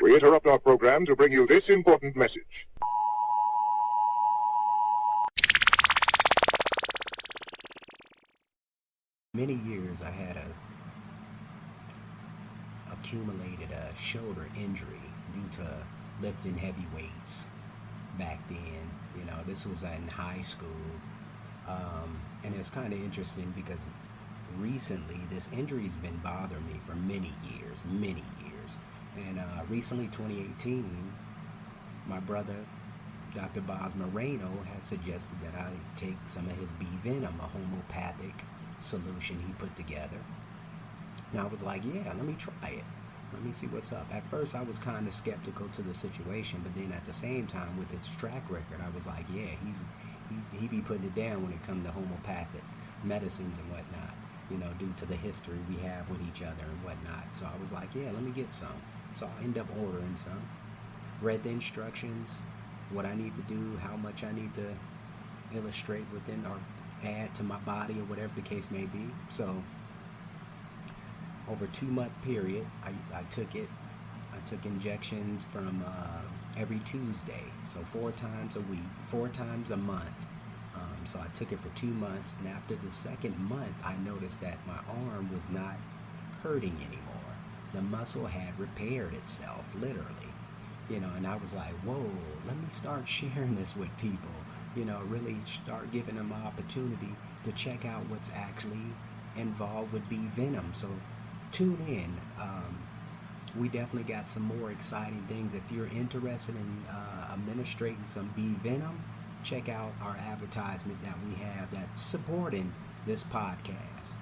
We interrupt our program to bring you this important message. Many years I had accumulated a shoulder injury due to lifting heavy weights back then. You know, this was in high school. And it's kind of interesting because recently this injury's been bothering me for many years. And recently, 2018, my brother, Dr. Boz Moreno, has suggested that I take some of his B-Venom, a homeopathic solution he put together. And I was like, yeah, let me try it. Let me see what's up. At first, I was kind of skeptical to the situation, but then at the same time, with its track record, I was like, yeah, he be putting it down when it comes to homeopathic medicines and whatnot, you know, due to the history we have with each other and whatnot. So I was like, yeah, let me get some. So I end up ordering some, read the instructions, what I need to do, how much I need to illustrate within or add to my body or whatever the case may be. So over a 2-month period, I took it. I took injections from every Tuesday, so 4 times a week, 4 times a month. So I took it for 2 months, and after the second month, I noticed that my arm was not hurting anymore. The muscle had repaired itself, literally, you know, and I was like, whoa, let me start sharing this with people, you know, really start giving them an opportunity to check out what's actually involved with B-Venom. So tune in. We definitely got some more exciting things. If you're interested in administrating some B-Venom, check out our advertisement that we have that's supporting this podcast.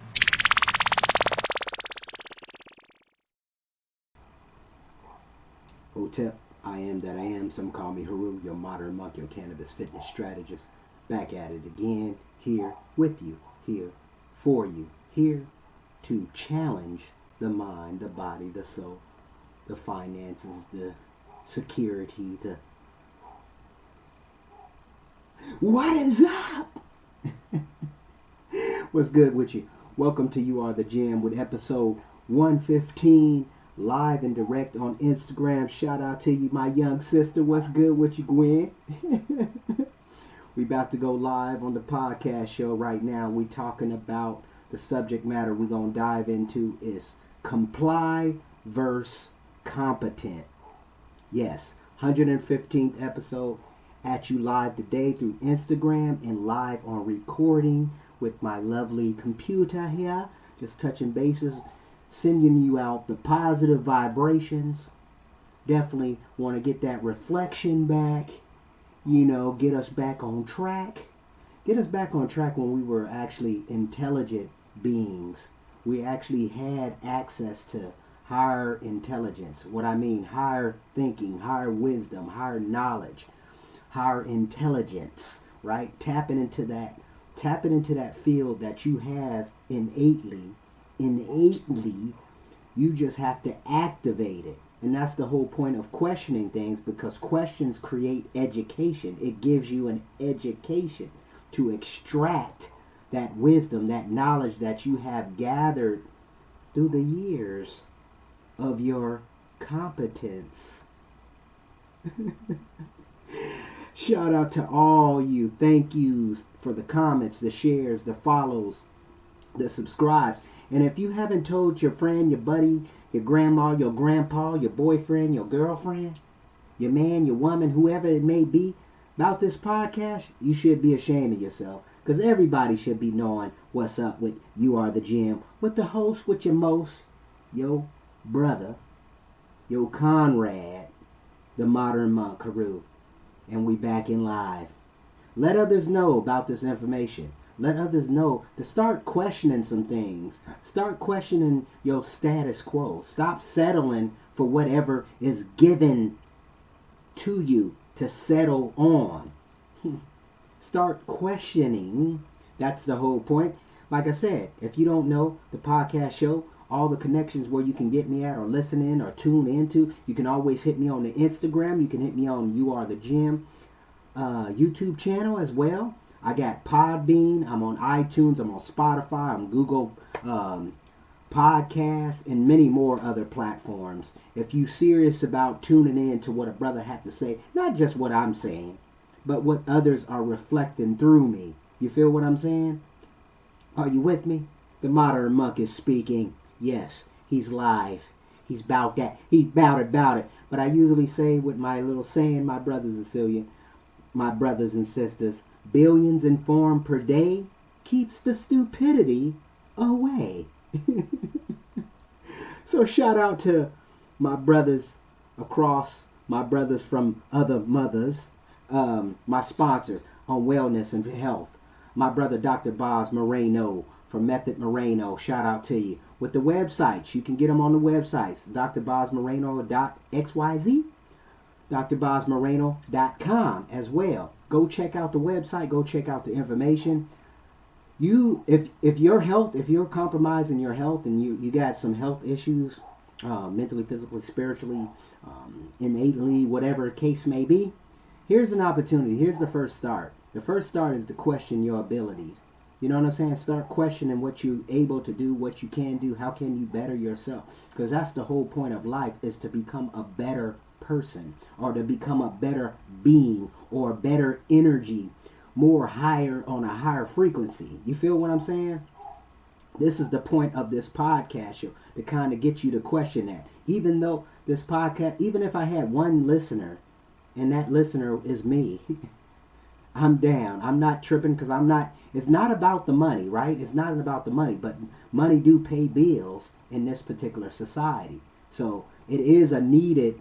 Hotep, I am that I am. Some call me Haru, your modern monk, your cannabis fitness strategist. Back at it again, here with you, here for you, here to challenge the mind, the body, the soul, the finances, the security, the... What is up? What's good with you? Welcome to You Are the Gym with episode 115, live and direct on Instagram. Shout out to you, my young sister. What's good with you, Gwen? We about to go live on the podcast show right now. We talking about the subject matter we're going to dive into is comply versus competent. Yes, 115th episode at you live today through Instagram and live on recording with my lovely computer here. Just touching bases, sending you out the positive vibrations. Definitely want to get that reflection back, you know, get us back on track. Get us back on track when we were actually intelligent beings. We actually had access to higher intelligence. What I mean, higher thinking, higher wisdom, higher knowledge, higher intelligence, right? Tapping into that field that you have innately. You just have to activate it. And that's the whole point of questioning things, because questions create education. It gives you an education to extract that wisdom, that knowledge that you have gathered through the years of your competence. Shout out to all you. Thank yous for the comments, the shares, the follows, the subscribes. And if you haven't told your friend, your buddy, your grandma, your grandpa, your boyfriend, your girlfriend, your man, your woman, whoever it may be, about this podcast, you should be ashamed of yourself. Because everybody should be knowing what's up with You Are the Gym. With the host, with your most, your brother, your comrade, the modern monk, Haru. And we back in live. Let others know about this information. Let others know to start questioning some things. Start questioning your status quo. Stop settling for whatever is given to you to settle on. Start questioning. That's the whole point. Like I said, if you don't know the podcast show, all the connections where you can get me at or listen in or tune into, you can always hit me on the Instagram. You can hit me on You Are the Gym YouTube channel as well. I got Podbean. I'm on iTunes. I'm on Spotify. I'm Google podcasts, and many more other platforms. If you're serious about tuning in to what a brother had to say, not just what I'm saying, but what others are reflecting through me. You feel what I'm saying? Are you with me? The modern monk is speaking. Yes, he's live. He's about that. He's about it. But I usually say with my little saying, my brothers and Celia, my brothers and sisters, billions informed per day keeps the stupidity away. So shout out to my brothers across, my brothers from other mothers, my sponsors on wellness and health. My brother Dr. Boz Moreno from Method Moreno, shout out to you. With the websites, you can get them on the websites, drbozmoreno.xyz, drbozmoreno.com as well. Go check out the website, go check out the information. If you're compromising your health and you got some health issues, mentally, physically, spiritually, innately, whatever the case may be, here's an opportunity. Here's the first start. The first start is to question your abilities. You know what I'm saying? Start questioning what you're able to do, what you can do, how can you better yourself? Because that's the whole point of life, is to become a better person, or to become a better being, or a better energy, more higher, on a higher frequency. You feel what I'm saying? This is the point of this podcast show, to kind of get you to question that. Even though this podcast, even if I had one listener, and that listener is me, I'm down. I'm not tripping, because it's not about the money, right? It's not about the money, but money do pay bills in this particular society. So it is a needed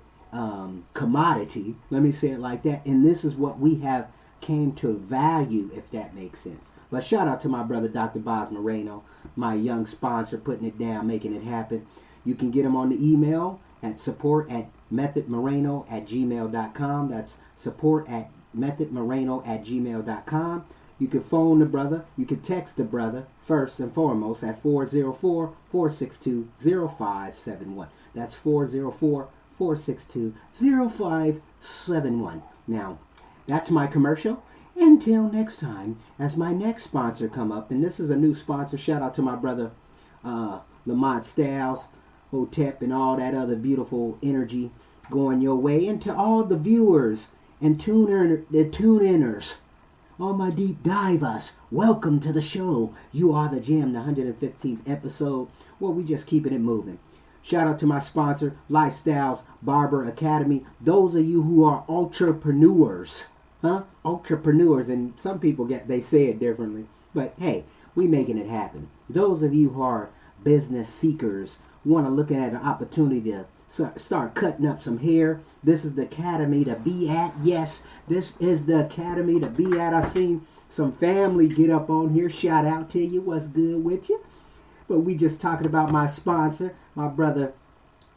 commodity, let me say it like that. And this is what we have came to value, if that makes sense. But shout out to my brother Dr. Boz Moreno, my young sponsor, putting it down, making it happen. You can get him on the email at support@methodmoreno@gmail.com. That's support@methodmoreno@gmail.com. You can phone the brother. You can text the brother first and foremost at 404-462-0571. That's 404-462-0571. Now, that's my commercial. Until next time, as my next sponsor come up, and this is a new sponsor. Shout out to my brother Lamont Styles, Hotep, and all that other beautiful energy going your way. And to all the viewers and tune-inners, all my deep divers, welcome to the show. You are the gem, the 115th episode. Well, we just keeping it moving. Shout out to my sponsor, Lifestyles Barber Academy. Those of you who are entrepreneurs, entrepreneurs, and some people they say it differently, but hey, we making it happen. Those of you who are business seekers, want to look at an opportunity to start cutting up some hair, this is the academy to be at. Yes, this is the academy to be at. I seen some family get up on here. Shout out to you. What's good with you? But we just talking about my sponsor, my brother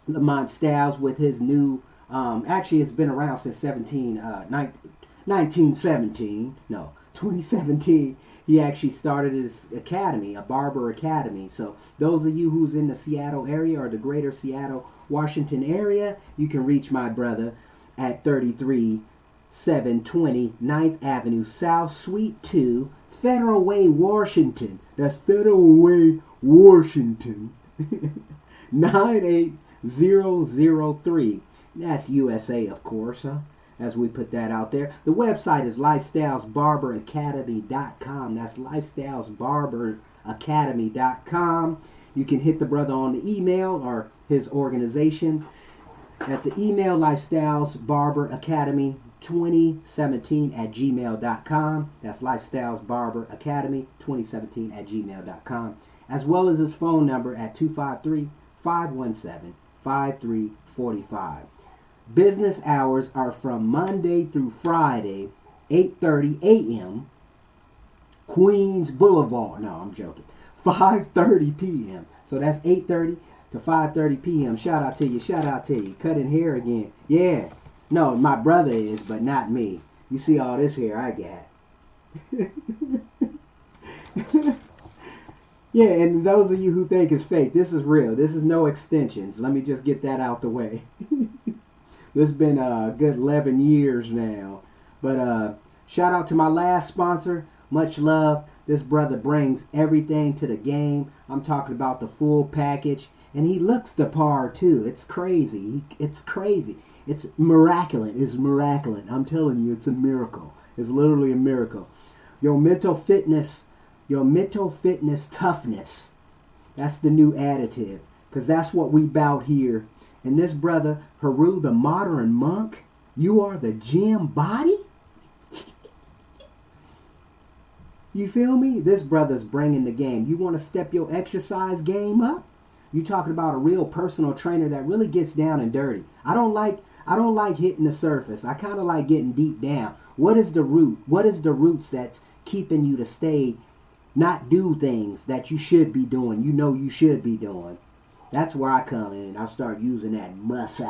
Lamont Styles, with his new, actually it's been around since 2017. He actually started his academy, a barber academy. So those of you who's in the Seattle area or the greater Seattle, Washington area, you can reach my brother at 33720 9th Avenue South, Suite 2, Federal Way, Washington. That's Federal Way, Washington. 98003. That's USA, of course, huh? As we put that out there. The website is lifestylesbarberacademy.com. That's lifestylesbarberacademy.com. You can hit the brother on the email or his organization at the email lifestylesbarberacademy2017@gmail.com. That's lifestylesbarberacademy2017@gmail.com. As well as his phone number at 253-517-5345. Business hours are from Monday through Friday, 8:30 a.m. Queens Boulevard. No, I'm joking. 5:30 p.m. So that's 8:30 to 5:30 p.m. Shout out to you. Shout out to you. Cutting hair again. Yeah. No, my brother is, but not me. You see all this hair I got. Yeah, and those of you who think it's fake, this is real. This is no extensions. Let me just get that out the way. This has been a good 11 years now. But shout out to my last sponsor. Much love. This brother brings everything to the game. I'm talking about the full package. And he looks the par too. It's crazy. It's crazy. It's miraculous. It's miraculous. I'm telling you, it's a miracle. It's literally a miracle. Your mental fitness toughness. That's the new additive. Because that's what we bout here. And this brother, Heru the modern monk, you are the gym body? You feel me? This brother's bringing the game. You want to step your exercise game up? You talking about a real personal trainer that really gets down and dirty. I don't like hitting the surface. I kind of like getting deep down. What is the root? What is the roots that's keeping you to stay, not do things that you should be doing? You know you should be doing. That's where I come in. I start using that muscle.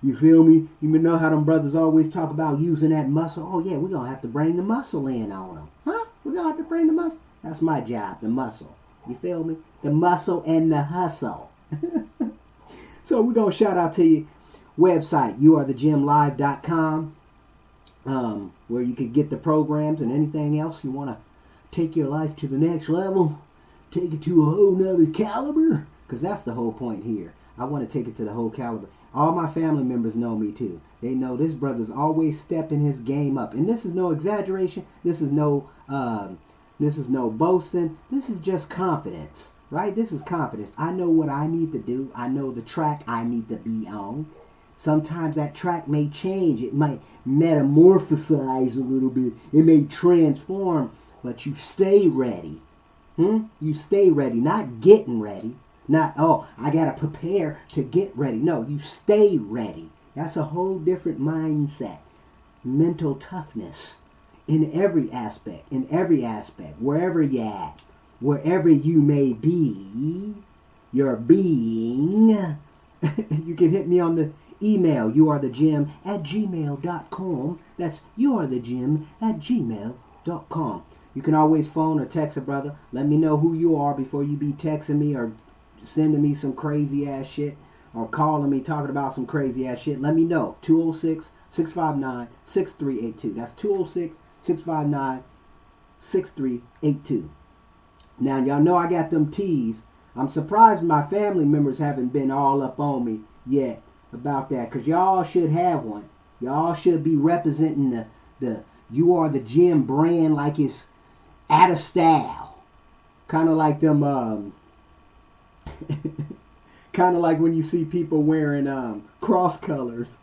You feel me? You know how them brothers always talk about using that muscle? Oh yeah, we're going to have to bring the muscle in on them. Huh? We're going to have to bring the muscle? That's my job, the muscle. You feel me? The muscle and the hustle. So we're going to shout out to your website, youarethegymlive.com, where you can get the programs and anything else you want to take your life to the next level, take it to a whole nother caliber, because that's the whole point here. I want to take it to the whole caliber. All my family members know me too. They know this brother's always stepping his game up. And this is no exaggeration. This is no boasting. This is just confidence, right? This is confidence. I know what I need to do. I know the track I need to be on. Sometimes that track may change. It might metamorphosize a little bit. It may transform, but you stay ready. You stay ready, not getting ready. Not, oh, I got to prepare to get ready. No, you stay ready. That's a whole different mindset. Mental toughness in every aspect, wherever you at, wherever you may be, your being. You can hit me on the email, youarethegym@gmail.com. That's youarethegym@gmail.com. You can always phone or text a brother. Let me know who you are before you be texting me or sending me some crazy ass shit or calling me talking about some crazy ass shit. Let me know. 206-659-6382. That's 206-659-6382. Now y'all know I got them T's. I'm surprised my family members haven't been all up on me yet about that, because y'all should have one. Y'all should be representing the You Are the Gym brand like it's out of style. Kind of like them kind of like when you see people wearing cross colors.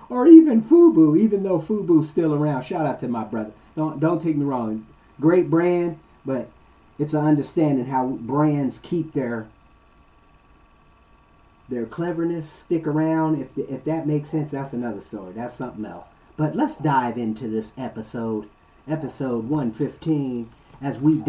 Or even FUBU, even though FUBU's still around. Shout out to my brother. Don't take me wrong. Great brand, but it's an understanding how brands keep their cleverness, stick around. If that makes sense, that's another story. That's something else. But let's dive into this episode 115, as we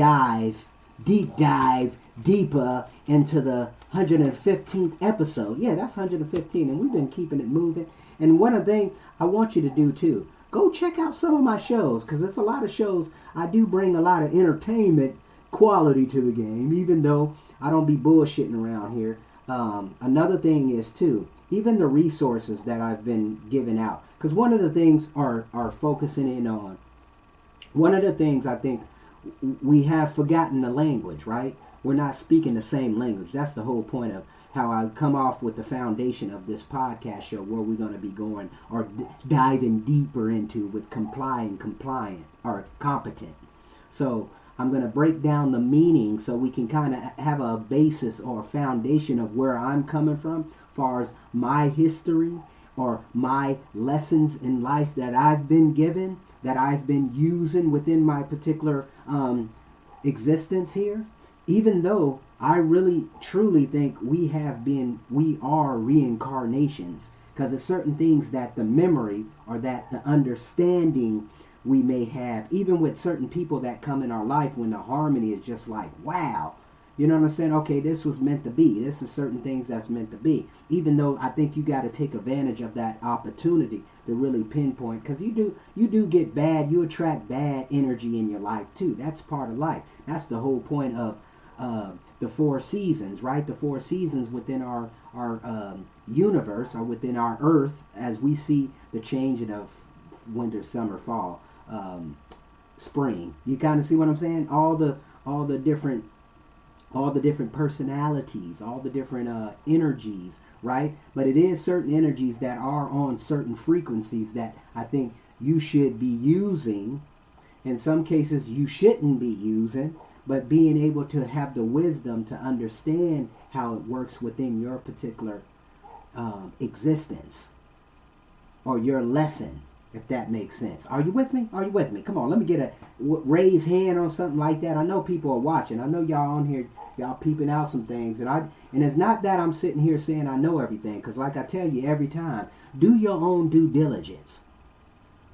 deep dive deeper into the 115th episode. Yeah, that's 115, and we've been keeping it moving. And one thing I want you to do too, go check out some of my shows, because there's a lot of shows. I do bring a lot of entertainment quality to the game, even though I don't be bullshitting around here. Another thing is too, even the resources that I've been giving out, because one of the things are focusing in on, one of the things I think we have forgotten the language, right? We're not speaking the same language. That's the whole point of how I come off with the foundation of this podcast show, where we're going to be going or diving deeper into with compliant or competent. So I'm going to break down the meaning so we can kind of have a basis or a foundation of where I'm coming from as far as my history or my lessons in life that I've been given, that I've been using within my particular existence here. Even though I really truly think we are reincarnations, because there's certain things that the memory or that the understanding we may have, even with certain people that come in our life, when the harmony is just like, wow, you know what I'm saying? Okay, this was meant to be. This is certain things that's meant to be. Even though I think you got to take advantage of that opportunity to really pinpoint, because you do get bad, you attract bad energy in your life too. That's part of life. That's the whole point of the 4 seasons, right? The 4 seasons within our universe, or within our earth, as we see the changing of winter, summer, fall, spring. You kind of see what I'm saying? All the different personalities, all the different energies, right? But it is certain energies that are on certain frequencies that I think you should be using. In some cases, you shouldn't be using, but being able to have the wisdom to understand how it works within your particular existence or your lesson, if that makes sense. Are you with me? Are you with me? Come on, let me get a raise hand on something like that. I know people are watching. I know y'all on here, y'all peeping out some things, and it's not that I'm sitting here saying I know everything, because like I tell you every time, do your own due diligence.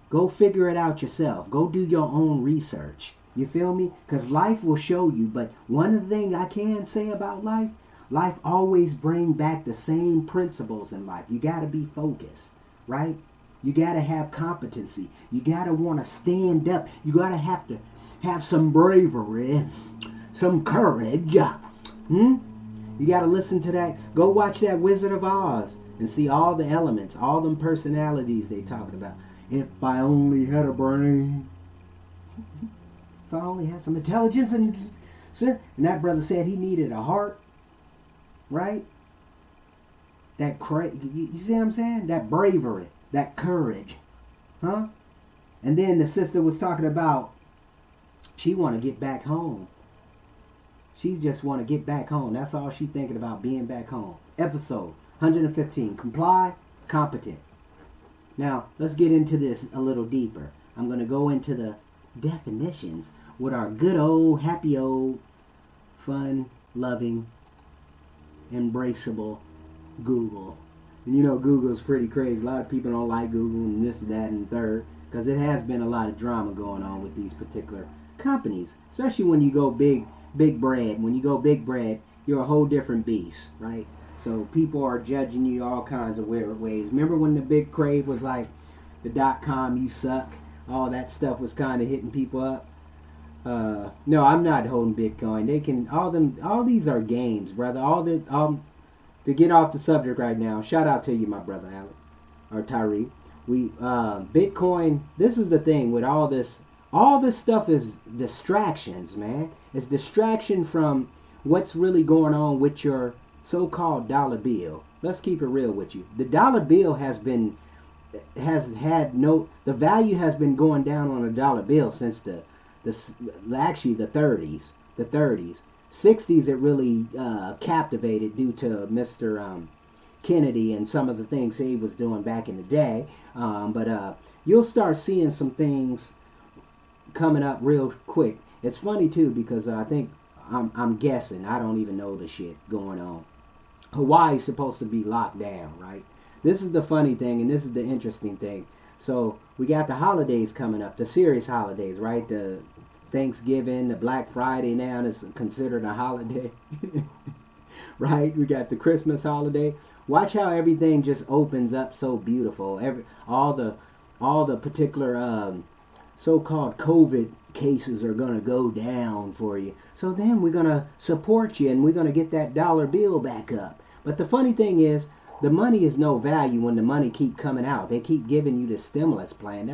Go figure it out yourself. Go do your own research. You feel me? Because life will show you. But one of the things I can say about life always bring back the same principles in life. You got to be focused, right? You got to have competency. You got to want to stand up. You got to have some bravery, some courage. You got to listen to that. Go watch that Wizard of Oz and see all the elements, all them personalities they talking about. If I only had a brain. If I only had some intelligence. And that brother said he needed a heart. Right? That you see what I'm saying? That bravery. That courage. Huh? And then the sister was talking about she want to get back home. She just want to get back home. That's all she thinking about, being back home. Episode 115. Comply, competent. Now, let's get into this a little deeper. I'm going to go into the definitions with our good old, happy old, fun, loving, embraceable Google. And you know Google's pretty crazy. A lot of people don't like Google and this, that, and third, because it has been a lot of drama going on with these particular companies. Especially when you go big bread. When you go big bread, you're a whole different beast, right? So people are judging you all kinds of weird ways. Remember when the big crave was like the .com, you suck? All that stuff was kind of hitting people up. No, I'm not holding Bitcoin. They can all these are games, brother. To get off the subject right now, shout out to you, my brother Alec or Tyree. Bitcoin. This is the thing with all this. All this stuff is distractions, man. It's distraction from what's really going on with your so-called dollar bill. Let's keep it real with you. The dollar bill the value has been going down on a dollar bill since the 30s. The 30s. 60s it really captivated due to Mr. Kennedy and some of the things he was doing back in the day. But you'll start seeing some things coming up real quick. It's funny too because I think I'm guessing, I don't even know the shit going on. Hawaii's supposed to be locked down, right? This is the funny thing, and this is the interesting thing. So we got the holidays coming up, the serious holidays, right? The Thanksgiving, the Black Friday now is considered a holiday, right? We got the Christmas holiday. Watch how everything just opens up so beautiful. All the particular so-called COVID cases are going to go down for you. So then we're going to support you and we're going to get that dollar bill back up. But the funny thing is, the money is no value when the money keep coming out. They keep giving you the stimulus plan.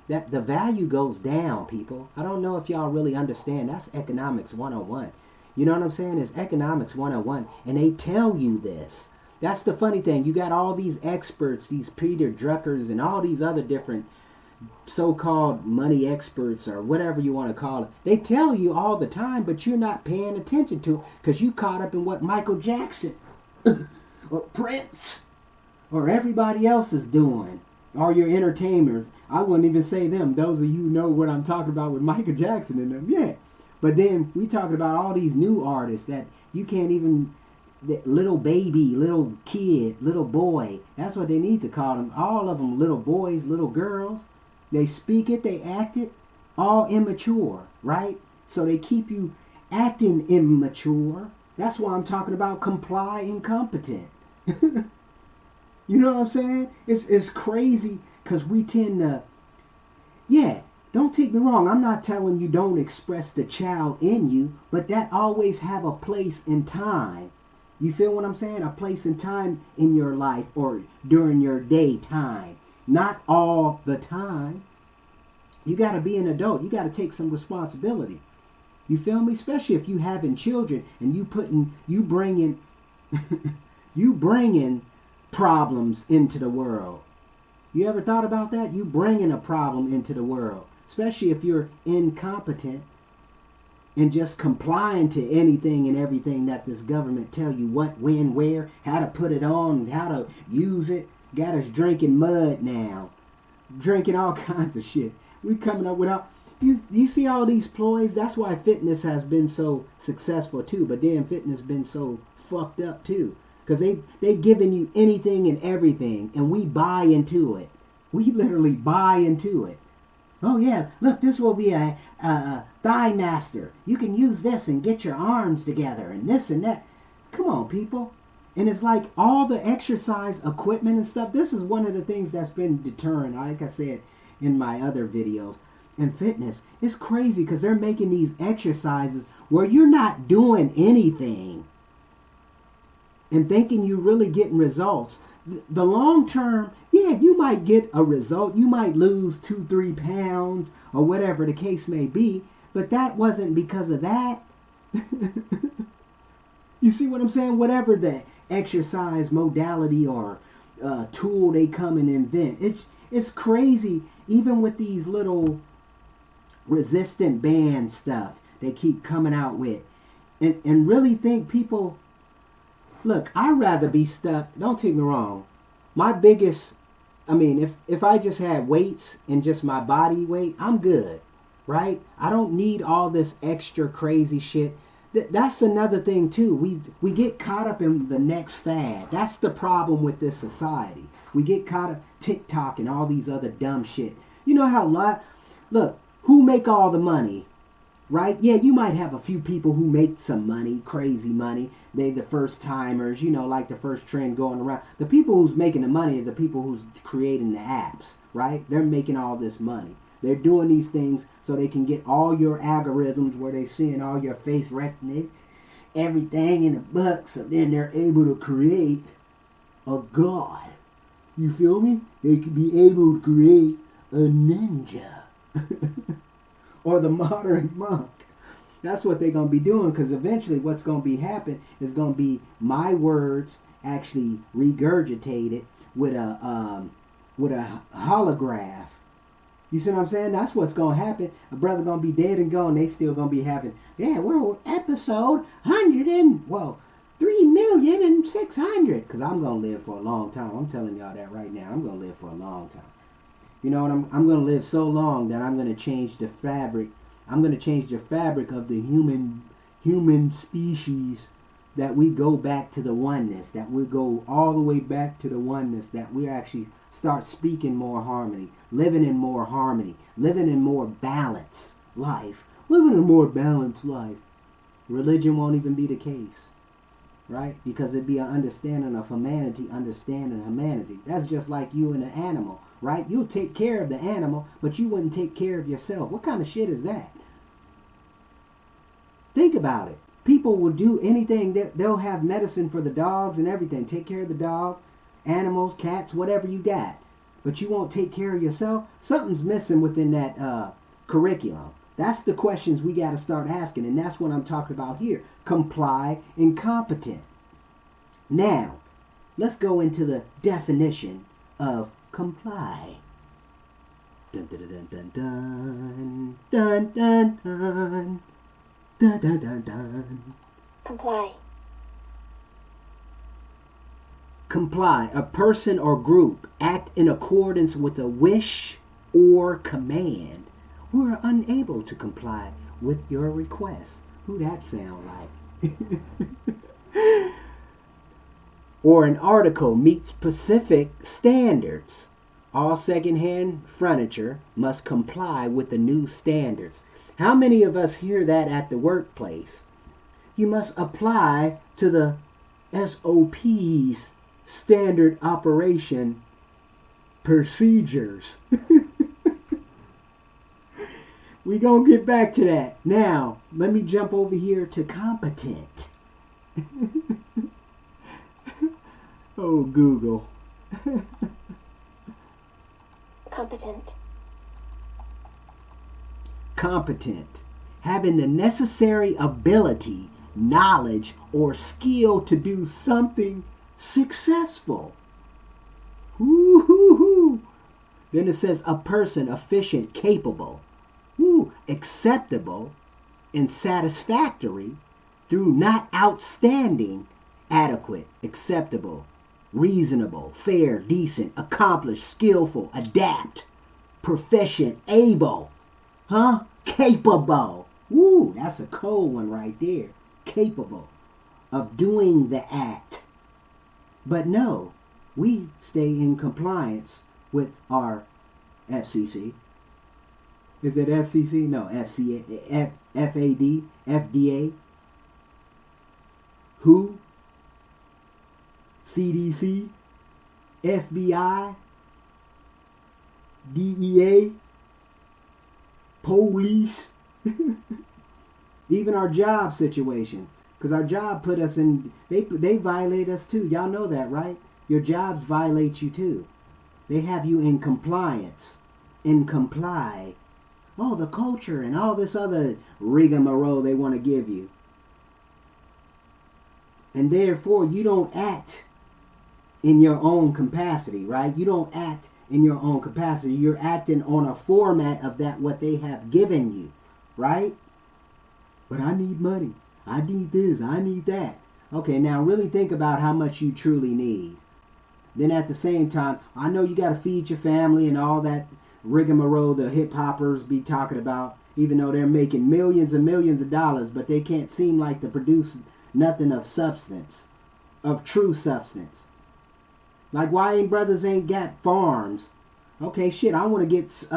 That the value goes down, people. I don't know if y'all really understand. That's economics 101. You know what I'm saying? It's economics 101. And they tell you this. That's the funny thing. You got all these experts, these Peter Druckers and all these other different so-called money experts or whatever you want to call it. They tell you all the time, but you're not paying attention to it because you caught up in what Michael Jackson or Prince or everybody else is doing. Or your entertainers. I wouldn't even say them. Those of you know what I'm talking about with Michael Jackson and them. Yeah. But then we talking about all these new artists that you can't even, little baby, little kid, little boy. That's what they need to call them. All of them little boys, little girls. They speak it, they act it, all immature, right? So they keep you acting immature. That's why I'm talking about comply incompetent. You know what I'm saying? It's crazy because we tend to, yeah, don't take me wrong. I'm not telling you don't express the child in you, but that always have a place in time. You feel what I'm saying? A place in time in your life or during your daytime. Not all the time. You got to be an adult. You got to take some responsibility. You feel me? Especially if you having children and you bringing you bringing problems into the world. You ever thought about that? You bringing a problem into the world, especially if you're incompetent and just complying to anything and everything that this government tell you what, when, where, how to put it on, how to use it. Got us drinking mud now, drinking all kinds of shit. We coming up with all. You see all these ploys. That's why fitness has been so successful too. But then fitness been so fucked up too, because they giving you anything and everything, and we buy into it. We literally buy into it. Oh yeah, look, this will be a thigh master. You can use this and get your arms together and this and that. Come on, people. And it's like all the exercise equipment and stuff. This is one of the things that's been deterring, like I said in my other videos. And fitness, it's crazy because they're making these exercises where you're not doing anything and thinking you're really getting results. The long term, yeah, you might get a result. You might lose 2-3 pounds or whatever the case may be, but that wasn't because of that. You see what I'm saying? Whatever the exercise modality or tool they come and invent, it's crazy. Even with these little resistant band stuff they keep coming out with, and really think people. Look, I'd rather be stuck. Don't take me wrong. My biggest, if I just had weights and just my body weight, I'm good, right? I don't need all this extra crazy shit. That's another thing too. We get caught up in the next fad. That's the problem with this society. We get caught up TikTok and all these other dumb shit. You know how look, who make all the money? Right? Yeah, you might have a few people who make some money, crazy money. They the first timers, like the first trend going around. The people who's making the money are the people who's creating the apps, right? They're making all this money. They're doing these things so they can get all your algorithms where they're seeing all your face recognition, everything in a book, so then they're able to create a god. You feel me? They could be able to create a ninja. Or the modern monk. That's what they're going to be doing, because eventually what's going to be happen is going to be my words actually regurgitated with a holograph. You see what I'm saying? That's what's going to happen. A brother going to be dead and gone. They still going to be having, we're on episode 3,600,000. Because I'm going to live for a long time. I'm telling y'all that right now. I'm going to live for a long time. You know what? I'm going to live so long that I'm going to change the fabric. I'm going to change the fabric of the human species, that we go back to the oneness, that we go all the way back to the oneness, that we actually start speaking more harmony, living in more harmony, living in more balanced life, living a more balanced life. Religion won't even be the case, right? Because it'd be an understanding of humanity, understanding humanity. That's just like you and an animal. Right? You'll take care of the animal, but you wouldn't take care of yourself. What kind of shit is that? Think about it. People will do anything. They'll have medicine for the dogs and everything. Take care of the dog, animals, cats, whatever you got. But you won't take care of yourself? Something's missing within that curriculum. That's the questions we got to start asking. And that's what I'm talking about here. Comply, incompetent. Now, let's go into the definition of comply. Dun dun dun dun dun dun dun dun dun dun dun dun. Comply. Comply. A person or group act in accordance with a wish or command, who are unable to comply with your request. Who that sound like? Or an article meets specific standards. All secondhand furniture must comply with the new standards. How many of us hear that at the workplace? You must apply to the SOP's standard operation procedures. We gonna get back to that. Now, let me jump over here to competent. Oh, Google. Competent. competent, having the necessary ability, knowledge, or skill to do something successful. Woo-hoo-hoo. Then it says a person efficient, capable, acceptable, and satisfactory through not outstanding, adequate, acceptable, reasonable, fair, decent, accomplished, skillful, adapt, proficient, able, capable. Woo, that's a cold one right there. Capable of doing the act. But no, we stay in compliance with our FCC. Is it FCC? No, FCA, FAD, FDA, WHO, CDC, FBI, DEA, police, even our job situations. Because our job put us in, they violate us too. Y'all know that, right? Your jobs violate you too. They have you in compliance, in comply. Oh, the culture and all this other rigmarole they want to give you. And therefore, you don't act in your own capacity, right? You don't act in your own capacity. You're acting on a format of that what they have given you, right? But I need money. I need this. I need that. Okay, now really think about how much you truly need. Then at the same time, I know you got to feed your family and all that rigmarole the hip hoppers be talking about, even though they're making millions and millions of dollars, but they can't seem like to produce nothing of substance, of true substance. Like why ain't brothers ain't got farms? Okay, shit, I want to get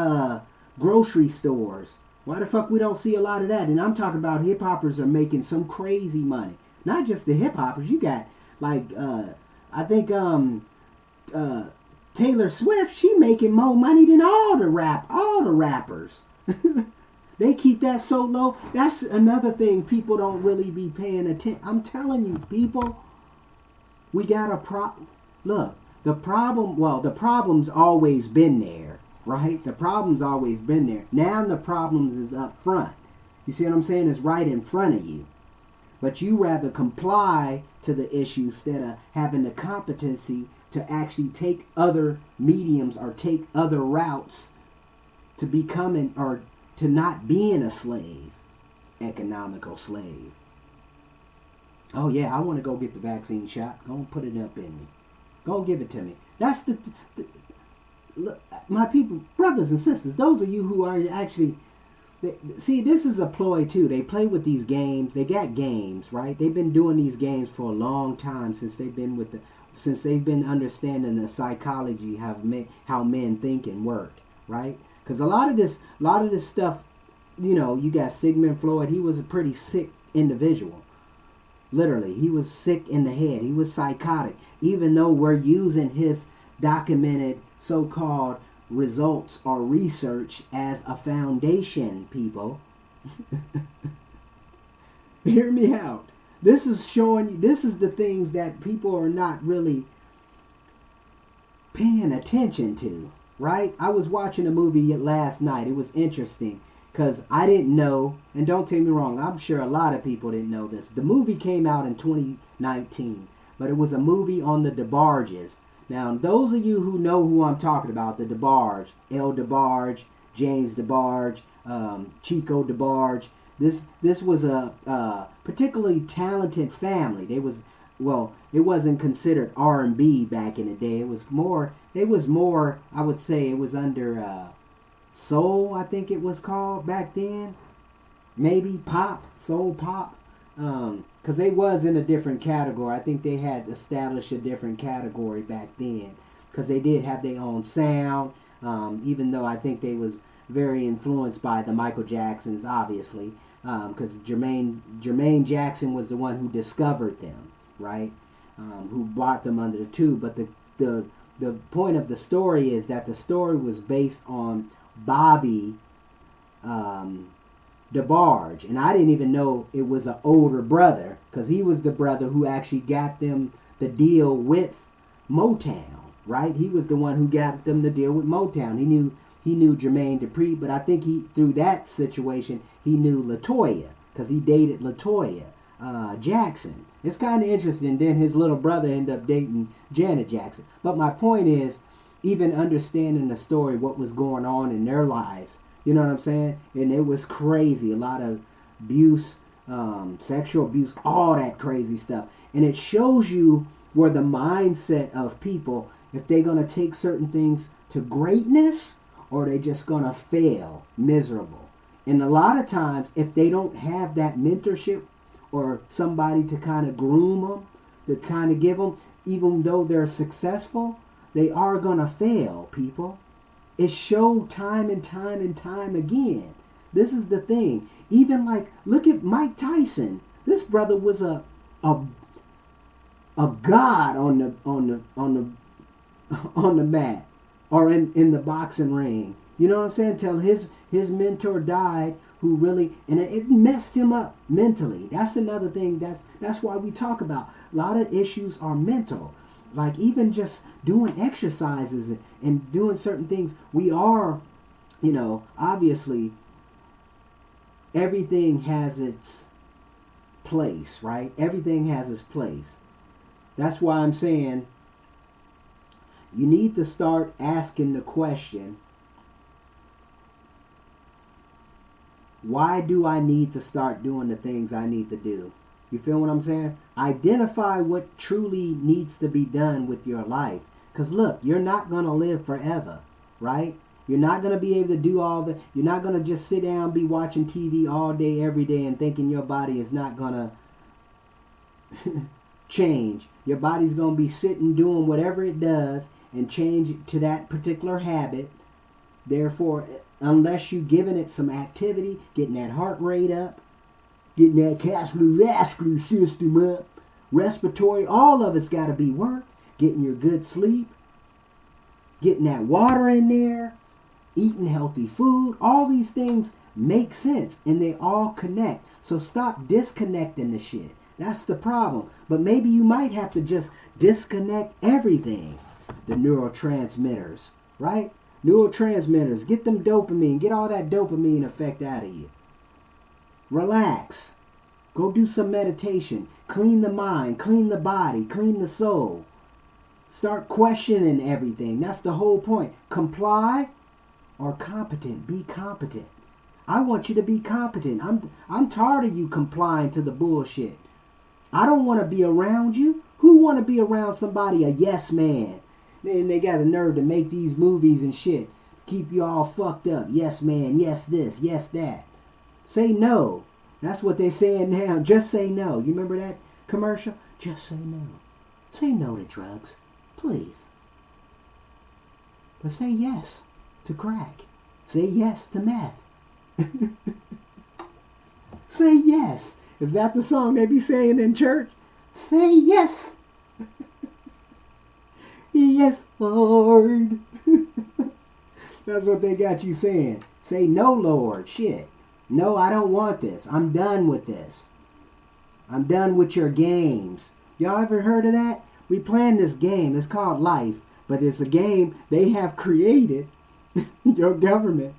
grocery stores. Why the fuck we don't see a lot of that? And I'm talking about hip hoppers are making some crazy money. Not just the hip hoppers. You got like I think Taylor Swift, she making more money than all the rappers. They keep that so low. That's another thing people don't really be paying attention. I'm telling you, people, we got a look, the problem's always been there, right? The problem's always been there. Now the problems is up front. You see what I'm saying? It's right in front of you. But you rather comply to the issue instead of having the competency to actually take other mediums or take other routes to becoming or to not being a slave, economical slave. Oh yeah, I want to go get the vaccine shot. Go and put it up in me. Go and give it to me. That's look, my people, brothers and sisters, those of you who are actually, see, this is a ploy too. They play with these games. They got games, right? They've been doing these games for a long time since they've been understanding the psychology how men think and work, right? Because a lot of this stuff, you know, you got Sigmund Freud. He was a pretty sick individual. Literally, he was sick in the head. He was psychotic. Even though we're using his documented so-called results or research as a foundation, people. Hear me out. This is showing you, this is the things that people are not really paying attention to, right? I was watching a movie last night. It was interesting because I didn't know, and don't take me wrong, I'm sure a lot of people didn't know this. The movie came out in 2019, but it was a movie on the DeBarges. Now, those of you who know who I'm talking about, the DeBarge, El DeBarge, James DeBarge, Chico DeBarge, this was a particularly talented family. It wasn't considered R&B back in the day. It was more, I would say it was under soul, I think it was called back then. Maybe pop, soul pop. Because they was in a different category. I think they had established a different category back then. Because they did have their own sound. Even though I think they was very influenced by the Michael Jacksons, obviously. Because Jermaine Jackson was the one who discovered them, right? Who brought them under the tube. But the point of the story is that the story was based on Bobby DeBarge, and I didn't even know it was an older brother, because he was the brother who actually got them the deal with Motown, right? He was the one who got them the deal with Motown. He knew he knew Jermaine Dupri, but I think he through that situation he knew Latoya because he dated Latoya Jackson. It's kind of interesting. Then his little brother ended up dating Janet Jackson. But my point is, even understanding the story, what was going on in their lives, you know what I'm saying? And it was crazy. A lot of abuse, sexual abuse, all that crazy stuff. And it shows you where the mindset of people, if they're going to take certain things to greatness or they just going to fail miserable. And a lot of times, if they don't have that mentorship or somebody to kind of groom them, to kind of give them, even though they're successful, they are going to fail, people. It's showed time and time and time again. This is the thing. Even like, look at Mike Tyson. This brother was a god on the mat or in the boxing ring. You know what I'm saying? Till his mentor died, who really, and it messed him up mentally. That's another thing. That's why we talk about a lot of issues are mental. Like even just doing exercises and doing certain things, we are, you know, obviously everything has its place, right? Everything has its place. That's why I'm saying you need to start asking the question, why do I need to start doing the things I need to do? You feel what I'm saying? Identify what truly needs to be done with your life. Because look, you're not going to live forever, right? You're not going to be able to do you're not going to just sit down, be watching TV all day, every day, and thinking your body is not going to change. Your body's going to be sitting doing whatever it does and change to that particular habit. Therefore, unless you're giving it some activity, getting that heart rate up, getting that cardiovascular system up, respiratory, all of it's got to be worked. Getting your good sleep, getting that water in there, eating healthy food, all these things make sense and they all connect. So stop disconnecting the shit. That's the problem. But maybe you might have to just disconnect everything. The neurotransmitters, right? Neurotransmitters, get them dopamine, get all that dopamine effect out of you. Relax. Go do some meditation. Clean the mind, clean the body, clean the soul. Start questioning everything. That's the whole point. Comply or competent. Be competent. I want you to be competent. I'm tired of you complying to the bullshit. I don't want to be around you. Who want to be around somebody, a yes man? And they got the nerve to make these movies and shit. Keep you all fucked up. Yes man, yes this, yes that. Say no. That's what they're saying now. Just say no. You remember that commercial? Just say no. Say no to drugs. Please. But say yes to crack. Say yes to meth. Say yes. Is that the song they be saying in church? Say yes. Yes, Lord. That's what they got you saying. Say no, Lord. Shit. No, I don't want this. I'm done with this. I'm done with your games. Y'all ever heard of that? We playing this game. It's called life. But it's a game they have created. Your government.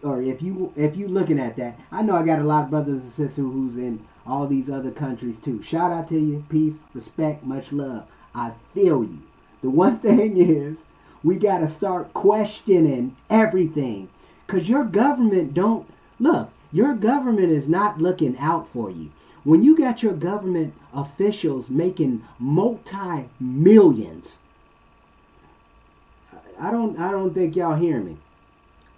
Or if you looking at that. I know I got a lot of brothers and sisters who's in all these other countries too. Shout out to you. Peace, respect, much love. I feel you. The one thing is, we got to start questioning everything. Because your government don't... Look, your government is not looking out for you. When you got your government officials making multi-millions, I don't think y'all hear me.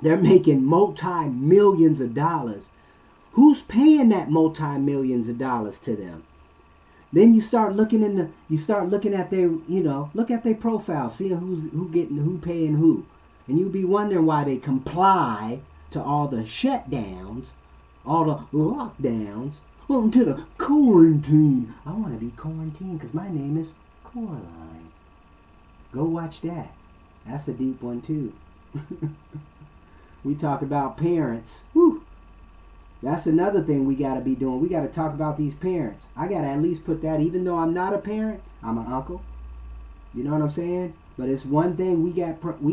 They're making multi-millions of dollars. Who's paying that multi-millions of dollars to them? Then you start looking at their, look at their profile, seeing who paying who. And you be wondering why they comply to all the shutdowns, all the lockdowns, to the quarantine. I want to be quarantined because my name is Coraline. Go watch that. That's a deep one too. We talk about parents. Whew. That's another thing we got to be doing. We got to talk about these parents. I got to at least put that, even though I'm not a parent, I'm an uncle. You know what I'm saying? But it's one thing we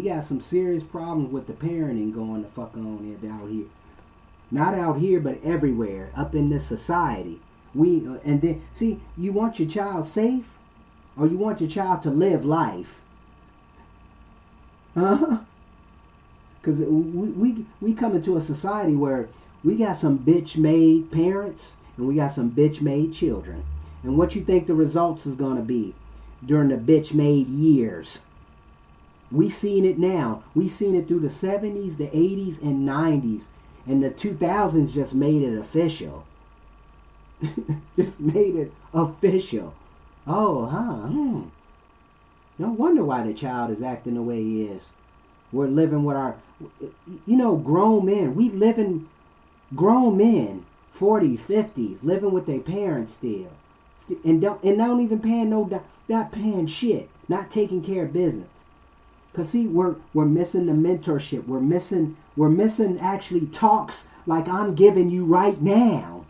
got some serious problems with the parenting going the fuck on out here. Not out here, but everywhere up in this society. And then see, you want your child safe, or you want your child to live life? Huh? Because we come into a society where we got some bitch-made parents and we got some bitch-made children. And what you think the results is going to be during the bitch-made years? We seen it now. We seen it through the 70s, the 80s, and 90s. And the 2000s just made it official. Just made it official. Oh, huh. No wonder why the child is acting the way he is. We're living with our, grown men. We living, grown men, 40s, 50s, living with their parents still. And don't even paying not paying shit. Not taking care of business. Cause see, we're missing the mentorship. We're missing actually talks like I'm giving you right now.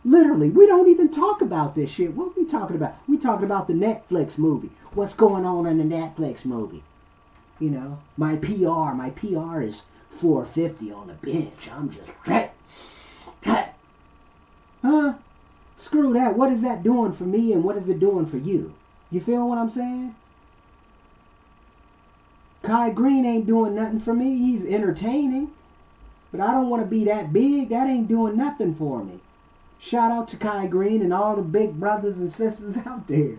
Literally, we don't even talk about this shit. What we talking about? We talking about the Netflix movie. What's going on in the Netflix movie? My PR is 450 on the bench. I'm just huh? Screw that. What is that doing for me and what is it doing for you? You feel what I'm saying? Kai Green ain't doing nothing for me. He's entertaining. But I don't want to be that big. That ain't doing nothing for me. Shout out to Kai Green and all the big brothers and sisters out there.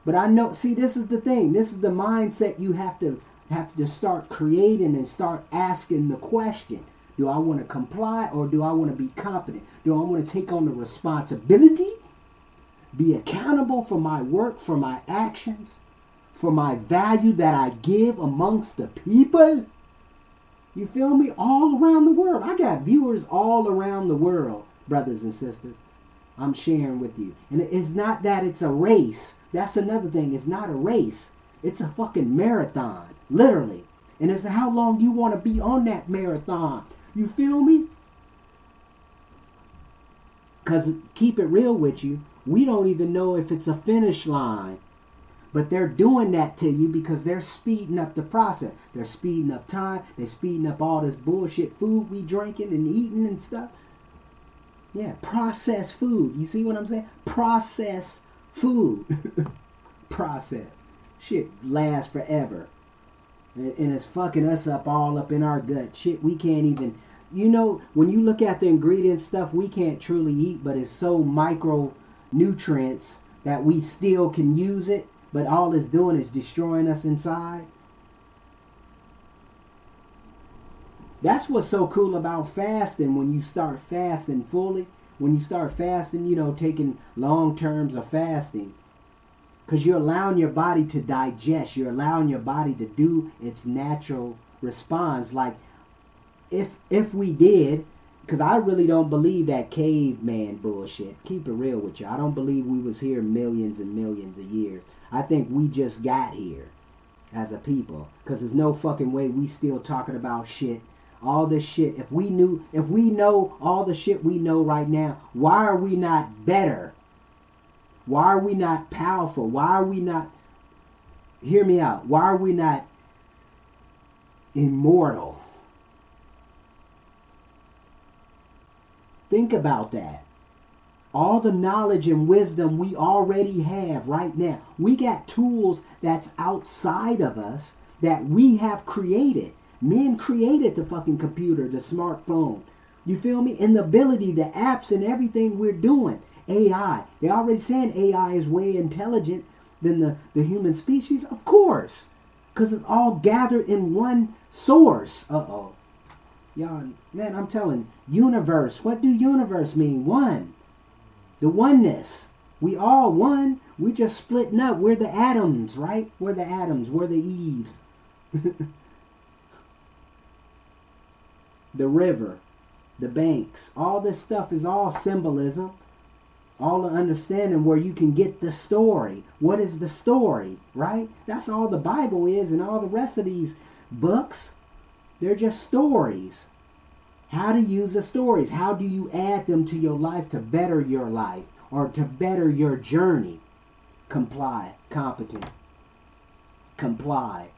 But I know, see, this is the thing. This is the mindset you have to start creating and start asking the question. Do I want to comply or do I want to be competent? Do I want to take on the responsibility? Be accountable for my work, for my actions, for my value that I give amongst the people? You feel me? All around the world. I got viewers all around the world, brothers and sisters. I'm sharing with you. And it's not that it's a race. That's another thing. It's not a race. It's a fucking marathon. Literally. And it's how long you want to be on that marathon. You feel me? Because keep it real with you, we don't even know if it's a finish line. But they're doing that to you because they're speeding up the process. They're speeding up time. They're speeding up all this bullshit food we drinking and eating and stuff. Yeah, processed food. You see what I'm saying? Processed food. Processed. Shit lasts forever. And it's fucking us up all up in our gut. Shit, we can't even... when you look at the ingredient stuff, we can't truly eat, but it's so micronutrients that we still can use it, but all it's doing is destroying us inside. That's what's so cool about fasting when you start fasting fully. When you start fasting, taking long terms of fasting. Because you're allowing your body to digest. You're allowing your body to do its natural response. Like, if we did, because I really don't believe that caveman bullshit. Keep it real with you. I don't believe we was here millions and millions of years. I think we just got here as a people. Because there's no fucking way we still talking about shit. All this shit. If we know all the shit we know right now, why are we not better? Why are we not powerful? Why are we not, hear me out, why are we not immortal? Think about that. All the knowledge and wisdom we already have right now. We got tools that's outside of us that we have created. Men created the fucking computer, the smartphone. You feel me? And the ability, the apps and everything we're doing. AI. They're already saying AI is way intelligent than the human species. Of course. Because it's all gathered in one source. Uh-oh. Y'all, man, I'm telling you, universe. What do universe mean? One. The oneness. We all one. We just splitting up. We're the atoms, right? We're the atoms. We're the Eves. The river. The banks. All this stuff is all symbolism. All the understanding where you can get the story. What is the story, right? That's all the Bible is, and all the rest of these books, they're just stories. How to use the stories. How do you add them to your life to better your life or to better your journey? Comply, competent. comply.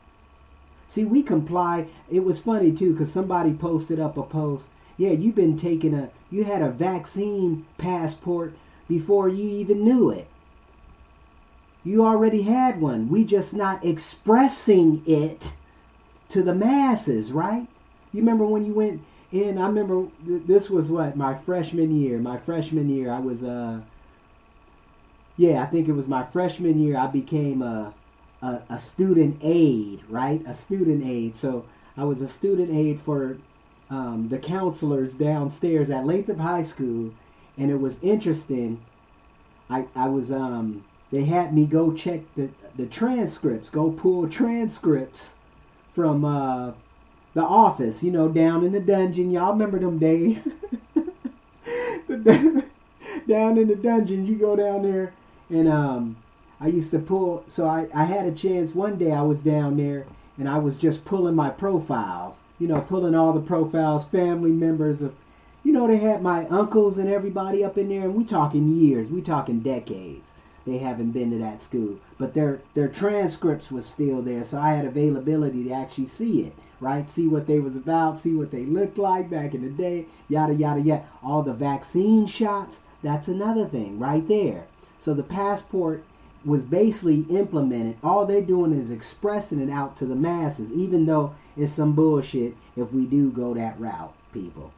See, we comply. It was funny too, because somebody posted up a post. Yeah, you had a vaccine passport before you even knew it. You already had one. We just not expressing it to the masses, right? You remember when you went in? I remember this was what, my freshman year. I was I think it was my freshman year. I became a student aide, right? A student aide. So I was a student aide for the counselors downstairs at Lathrop High School, and it was interesting. I was they had me go check the transcripts, go pull transcripts from the office, down in the dungeon. Y'all remember them days? Down in the dungeon, you go down there, and I used to pull. So I had a chance one day. I was down there, and I was just pulling my profiles. Pulling all the profiles, family members of, they had my uncles and everybody up in there, and we talking years, we talking decades. They haven't been to that school, but their transcripts was still there, so I had availability to actually see it, right? See what they was about, see what they looked like back in the day, yada yada yada. All the vaccine shots, that's another thing right there. So the passport was basically implemented. All they're doing is expressing it out to the masses, even though it's some bullshit if we do go that route, people.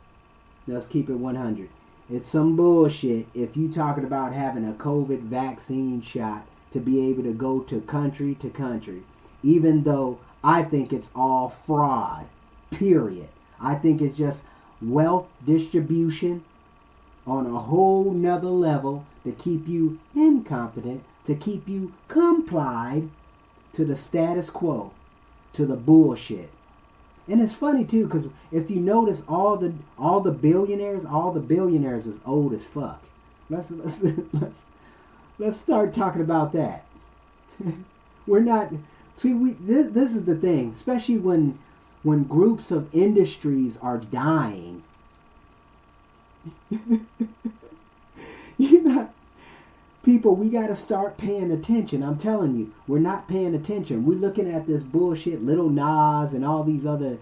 Let's keep it 100. It's some bullshit if you talking about having a COVID vaccine shot to be able to go to country, even though I think it's all fraud, period. I think it's just wealth distribution on a whole nother level to keep you incompetent, to keep you complied to the status quo, to the bullshit. And it's funny too, because if you notice, all the billionaires is old as fuck. Let's start talking about that. We're not. See, this is the thing, especially when groups of industries are dying. People, we got to start paying attention. I'm telling you, we're not paying attention. We're looking at this bullshit, Lil Nas and all these other,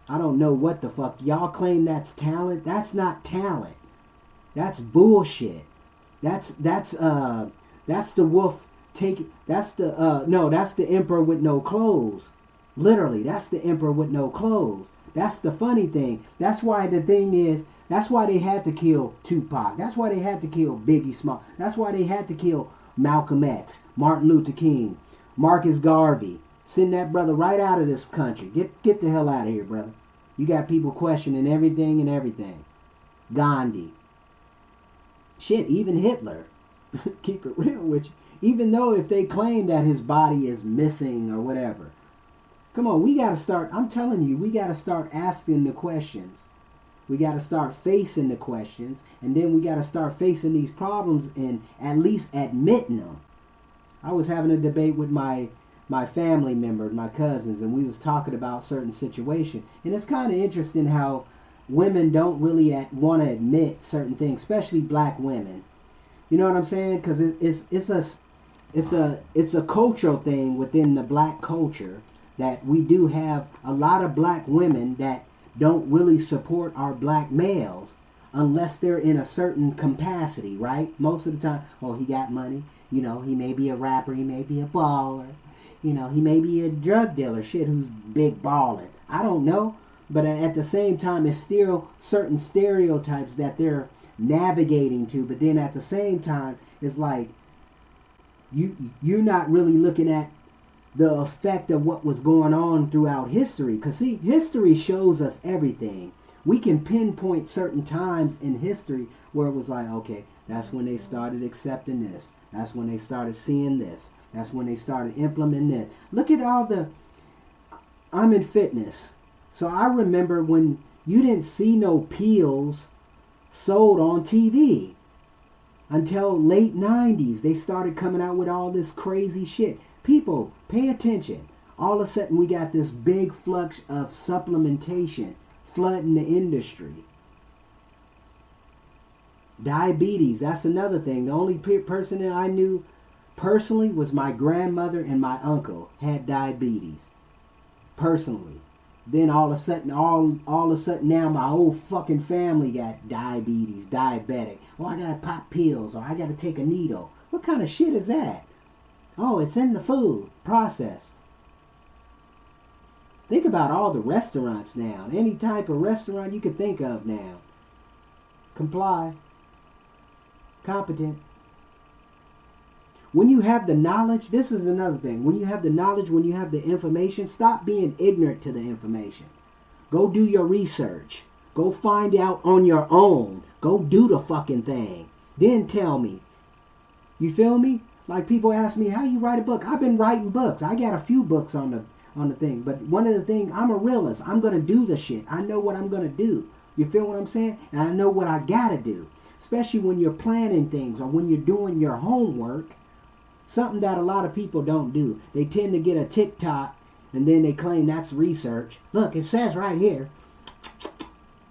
I don't know what the fuck. Y'all claim that's talent. That's not talent. That's bullshit. That's the wolf that's the emperor with no clothes. Literally, that's the emperor with no clothes. That's the funny thing. That's why the thing is, that's why they had to kill Tupac. That's why they had to kill Biggie Small. That's why they had to kill Malcolm X, Martin Luther King, Marcus Garvey. Send that brother right out of this country. Get the hell out of here, brother. You got people questioning everything and everything. Gandhi. Shit, even Hitler. Keep it real with you. Even though if they claim that his body is missing or whatever. Come on, we got to start, I'm telling you, we got to start asking the questions. We got to start facing the questions, and then we got to start facing these problems and at least admitting them. I was having a debate with my family member, my cousins, and we was talking about certain situations. And it's kind of interesting how women don't really want to admit certain things, especially black women. You know what I'm saying? Because it's a cultural thing within the black culture that we do have a lot of black women that don't really support our black males unless they're in a certain capacity, right? Most of the time, oh, he got money. He may be a rapper, he may be a baller. He may be a drug dealer, shit, who's big balling. I don't know. But at the same time, it's still certain stereotypes that they're navigating to. But then at the same time, it's like you're not really looking at the effect of what was going on throughout history. Because, see, history shows us everything. We can pinpoint certain times in history where it was like, okay, that's when they started accepting this. That's when they started seeing this. That's when they started implementing this. Look at I'm in fitness. So I remember when you didn't see no pills sold on TV. Until late 90s, they started coming out with all this crazy shit. People, pay attention. All of a sudden, we got this big flux of supplementation flooding the industry. Diabetes, that's another thing. The only person that I knew personally was my grandmother and my uncle had diabetes. Personally. Then all of a sudden, all of a sudden now my whole fucking family got diabetes, diabetic. Oh, I gotta pop pills or I gotta take a needle. What kind of shit is that? Oh, it's in the food process. Think about all the restaurants now. Any type of restaurant you could think of now. Comply. Competent. When you have the knowledge, this is another thing. When you have the knowledge, when you have the information, stop being ignorant to the information. Go do your research. Go find out on your own. Go do the fucking thing. Then tell me. You feel me? Like people ask me, how you write a book? I've been writing books. I got a few books on the thing. But one of the things, I'm a realist. I'm going to do the shit. I know what I'm going to do. You feel what I'm saying? And I know what I got to do. Especially when you're planning things or when you're doing your homework. Something that a lot of people don't do. They tend to get a TikTok and then they claim that's research. Look, it says right here.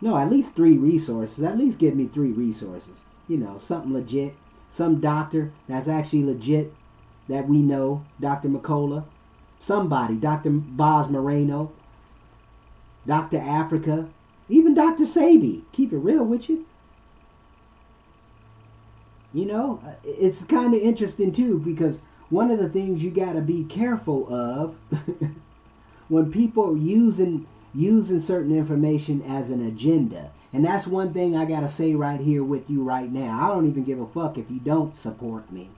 No, at least 3 resources. At least give me 3 resources. You know, something legit. Some doctor that's actually legit that we know. Dr. McCullough. Somebody. Dr. Boz Moreno. Dr. Africa. Even Dr. Sebi. Keep it real with you. You know, it's kind of interesting too because one of the things you got to be careful of when people are using certain information as an agenda. And that's one thing I got to say right here with you right now. I don't even give a fuck if you don't support me.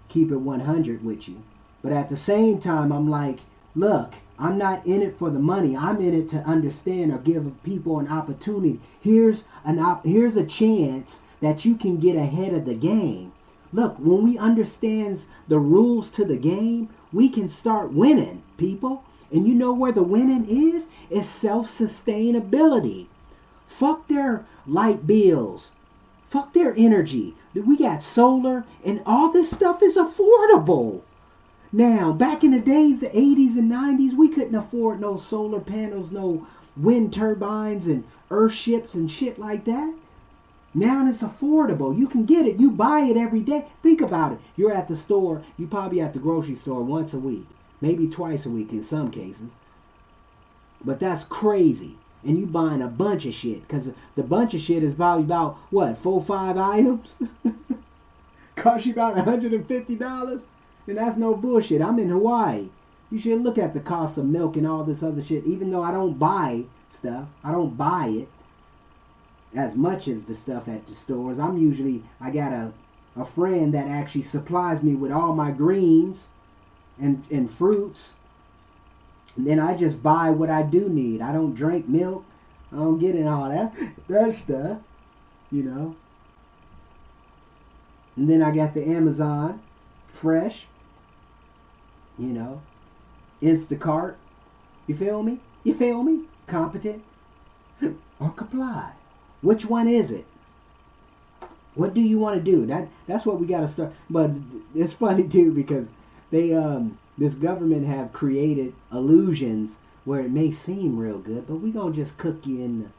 Keep it 100 with you. But at the same time, I'm like, look, I'm not in it for the money. I'm in it to understand or give people an opportunity. Here's a chance that you can get ahead of the game. Look, when we understand the rules to the game, we can start winning, people. And you know where the winning is? It's self-sustainability. Fuck their light bills. Fuck their energy. We got solar and all this stuff is affordable. Now, back in the days, the 80s and 90s, we couldn't afford no solar panels, no wind turbines and earthships and shit like that. Now it's affordable. You can get it. You buy it every day. Think about it. You're at the store. You probably at the grocery store once a week. Maybe twice a week in some cases. But that's crazy. And you buying a bunch of shit. Because the bunch of shit is probably about, what, 4 or 5 items? Cost you about $150? And that's no bullshit. I'm in Hawaii. You should look at the cost of milk and all this other shit. Even though I don't buy stuff. I don't buy it as much as the stuff at the stores. I got a friend that actually supplies me with all my greens and fruits. And then I just buy what I do need. I don't drink milk. I don't get in all that stuff, you know. And then I got the Amazon Fresh, you know, Instacart. You feel me? You feel me? Competent or comply? Which one is it? What do you want to do? That's what we got to start. But it's funny too because they this government have created illusions where it may seem real good, but we're gonna just cook you in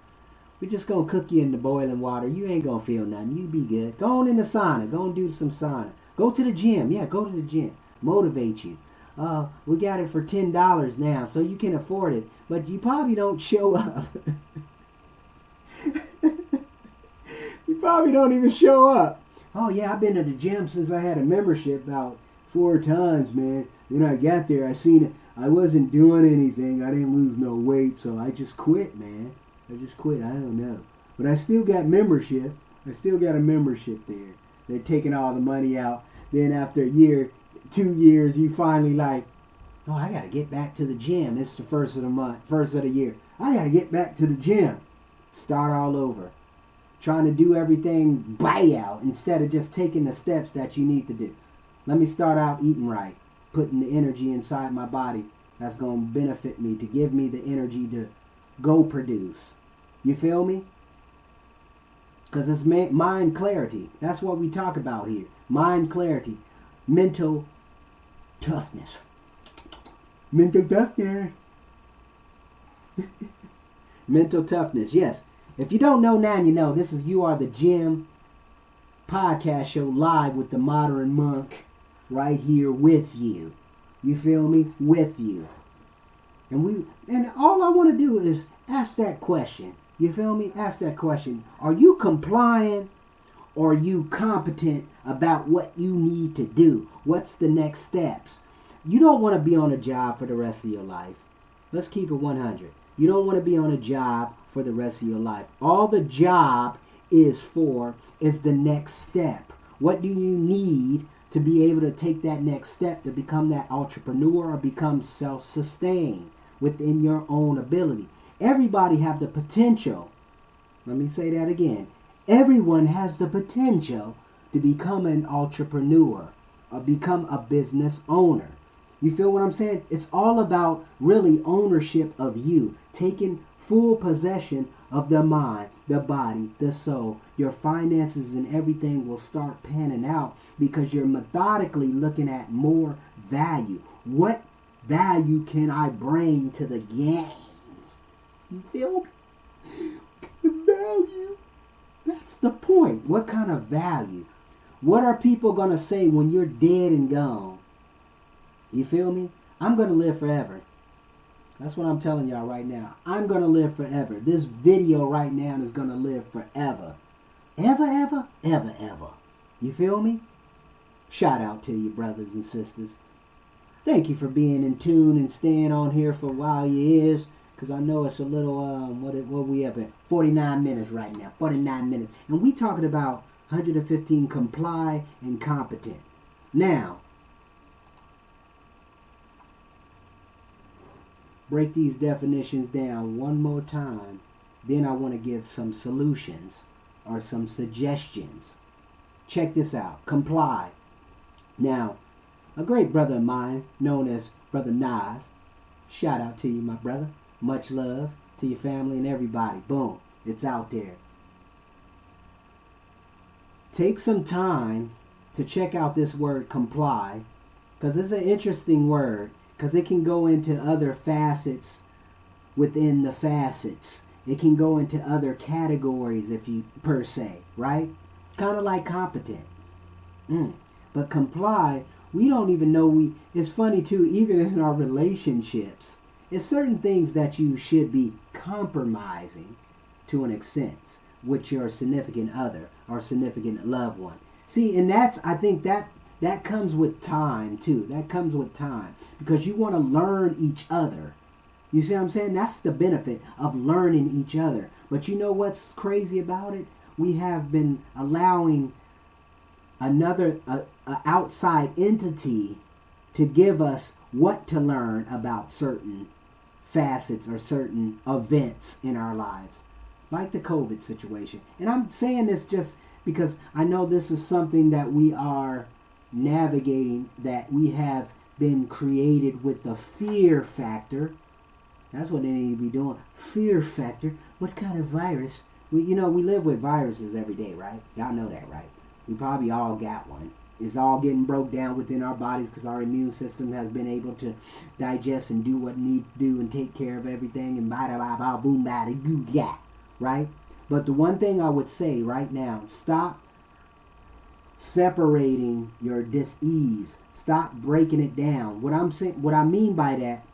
the boiling water. You ain't gonna feel nothing. You be good. Go on in the sauna. Go and do some sauna. Go to the gym. Yeah, go to the gym. Motivate you. We got it for $10 now, so you can afford it. But you probably don't show up. You probably don't even show up. Oh yeah, I've been to the gym since I had a membership about 4 times, man. When I got there, I seen it. I wasn't doing anything. I didn't lose no weight, so I just quit, man. I just quit. I don't know. But I still got membership. I still got a membership there. They're taking all the money out. Then after a year, 2 years, you finally like, oh, I got to get back to the gym. It's the first of the month, first of the year. I got to get back to the gym. Start all over. Trying to do everything buyout instead of just taking the steps that you need to do. Let me start out eating right. Putting the energy inside my body that's going to benefit me, to give me the energy to go produce. You feel me? Because it's mind clarity. That's what we talk about here. Mind clarity. Mental toughness. Mental toughness. Mental toughness, yes. If you don't know now, you know. You are the Gym podcast show live with the Modern Monk. right here with you. You feel me? With you. And all I want to do is ask that question. You feel me? Ask that question. Are you complying or are you competent about what you need to do? What's the next steps? You don't want to be on a job for the rest of your life. Let's keep it 100. You don't want to be on a job for the rest of your life. All the job is for is the next step. What do you need to be able to take that next step to become that entrepreneur or become self-sustained within your own ability? Everybody have the potential. Let me say that again. Everyone has the potential to become an entrepreneur or become a business owner. You feel what I'm saying? It's all about really ownership of you, taking full possession of the mind, the body, the soul. Your finances and everything will start panning out because you're methodically looking at more value. What value can I bring to the game? You feel me? The value. That's the point. What kind of value? What are people going to say when you're dead and gone? You feel me? I'm going to live forever. That's what I'm telling y'all right now. I'm going to live forever. This video right now is going to live forever. Ever, ever, ever, ever. You feel me? Shout out to you, brothers and sisters. Thank you for being in tune and staying on here for a while you is. Because I know it's a little, what we up at? 49 minutes right now. 49 minutes. And we talking about 115 comply and competent. Now, break these definitions down one more time. Then I want to give some solutions or some suggestions. Check this out. Comply. Now, a great brother of mine known as Brother Nas. Shout out to you, my brother. Much love to your family and everybody. Boom. It's out there. Take some time to check out this word comply, because it's an interesting word, because it can go into other facets within the facets. It can go into other categories, if you per se, right? Kind of like competent. But comply, we don't even know it's funny too, even in our relationships. It's certain things that you should be compromising to an extent with your significant other or significant loved one. See, and I think that comes with time too. That comes with time because you want to learn each other. You see what I'm saying? That's the benefit of learning each other. But you know what's crazy about it? We have been allowing another outside entity to give us what to learn about certain facets or certain events in our lives, like the COVID situation. And I'm saying this just because I know this is something that we are navigating, that we have been created with the fear factor. That's what they need to be doing. Fear factor. What kind of virus? We live with viruses every day, right? Y'all know that, right? We probably all got one. It's all getting broke down within our bodies because our immune system has been able to digest and do what it needs to do and take care of everything and bada bada bada boom bada goo yeah, right? But the one thing I would say right now, stop separating your dis-ease. Stop breaking it down. What I mean by that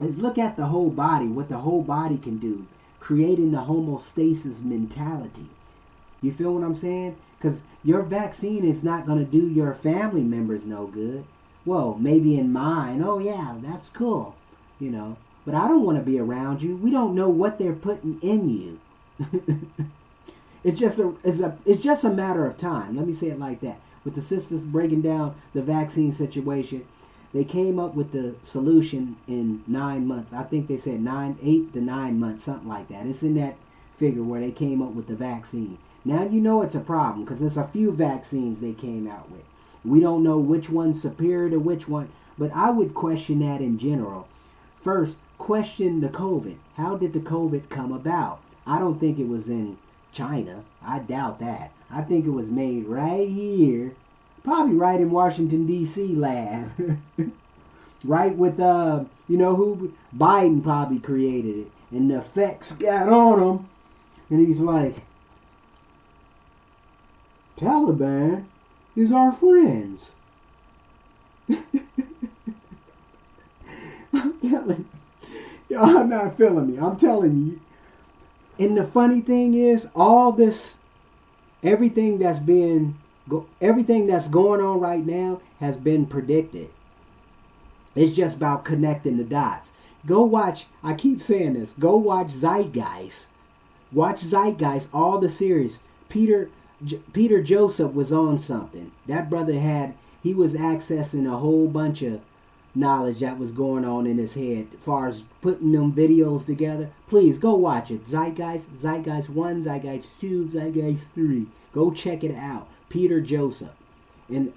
is look at the whole body, what the whole body can do, creating the homeostasis mentality. You feel what I'm saying? Because your vaccine is not going to do your family members no good. Well, maybe in mine, oh yeah, that's cool, But I don't want to be around you. We don't know what they're putting in you. It's just a matter of time. Let me say it like that. With the sisters breaking down the vaccine situation, they came up with the solution in 9 months. I think they said 8 to 9 months, something like that. It's in that figure where they came up with the vaccine. Now you know it's a problem because there's a few vaccines they came out with. We don't know which one's superior to which one, but I would question that in general. First, question the COVID. How did the COVID come about? I don't think it was in China. I doubt that. I think it was made right here, probably right in Washington, D.C. lab. Right with, who? Biden probably created it. And the effects got on him. And he's like, Taliban is our friends. I'm telling you, y'all not feeling me. I'm telling you. And the funny thing is, all this, everything that's going on right now has been predicted. It's just about connecting the dots. Go watch, I keep saying this, go watch Zeitgeist. Watch Zeitgeist, all the series. Peter Joseph was on something. That brother he was accessing a whole bunch of knowledge that was going on in his head as far as putting them videos together. Please go watch it. Zeitgeist 1, Zeitgeist 2, Zeitgeist 3. Go check it out. Peter Joseph. And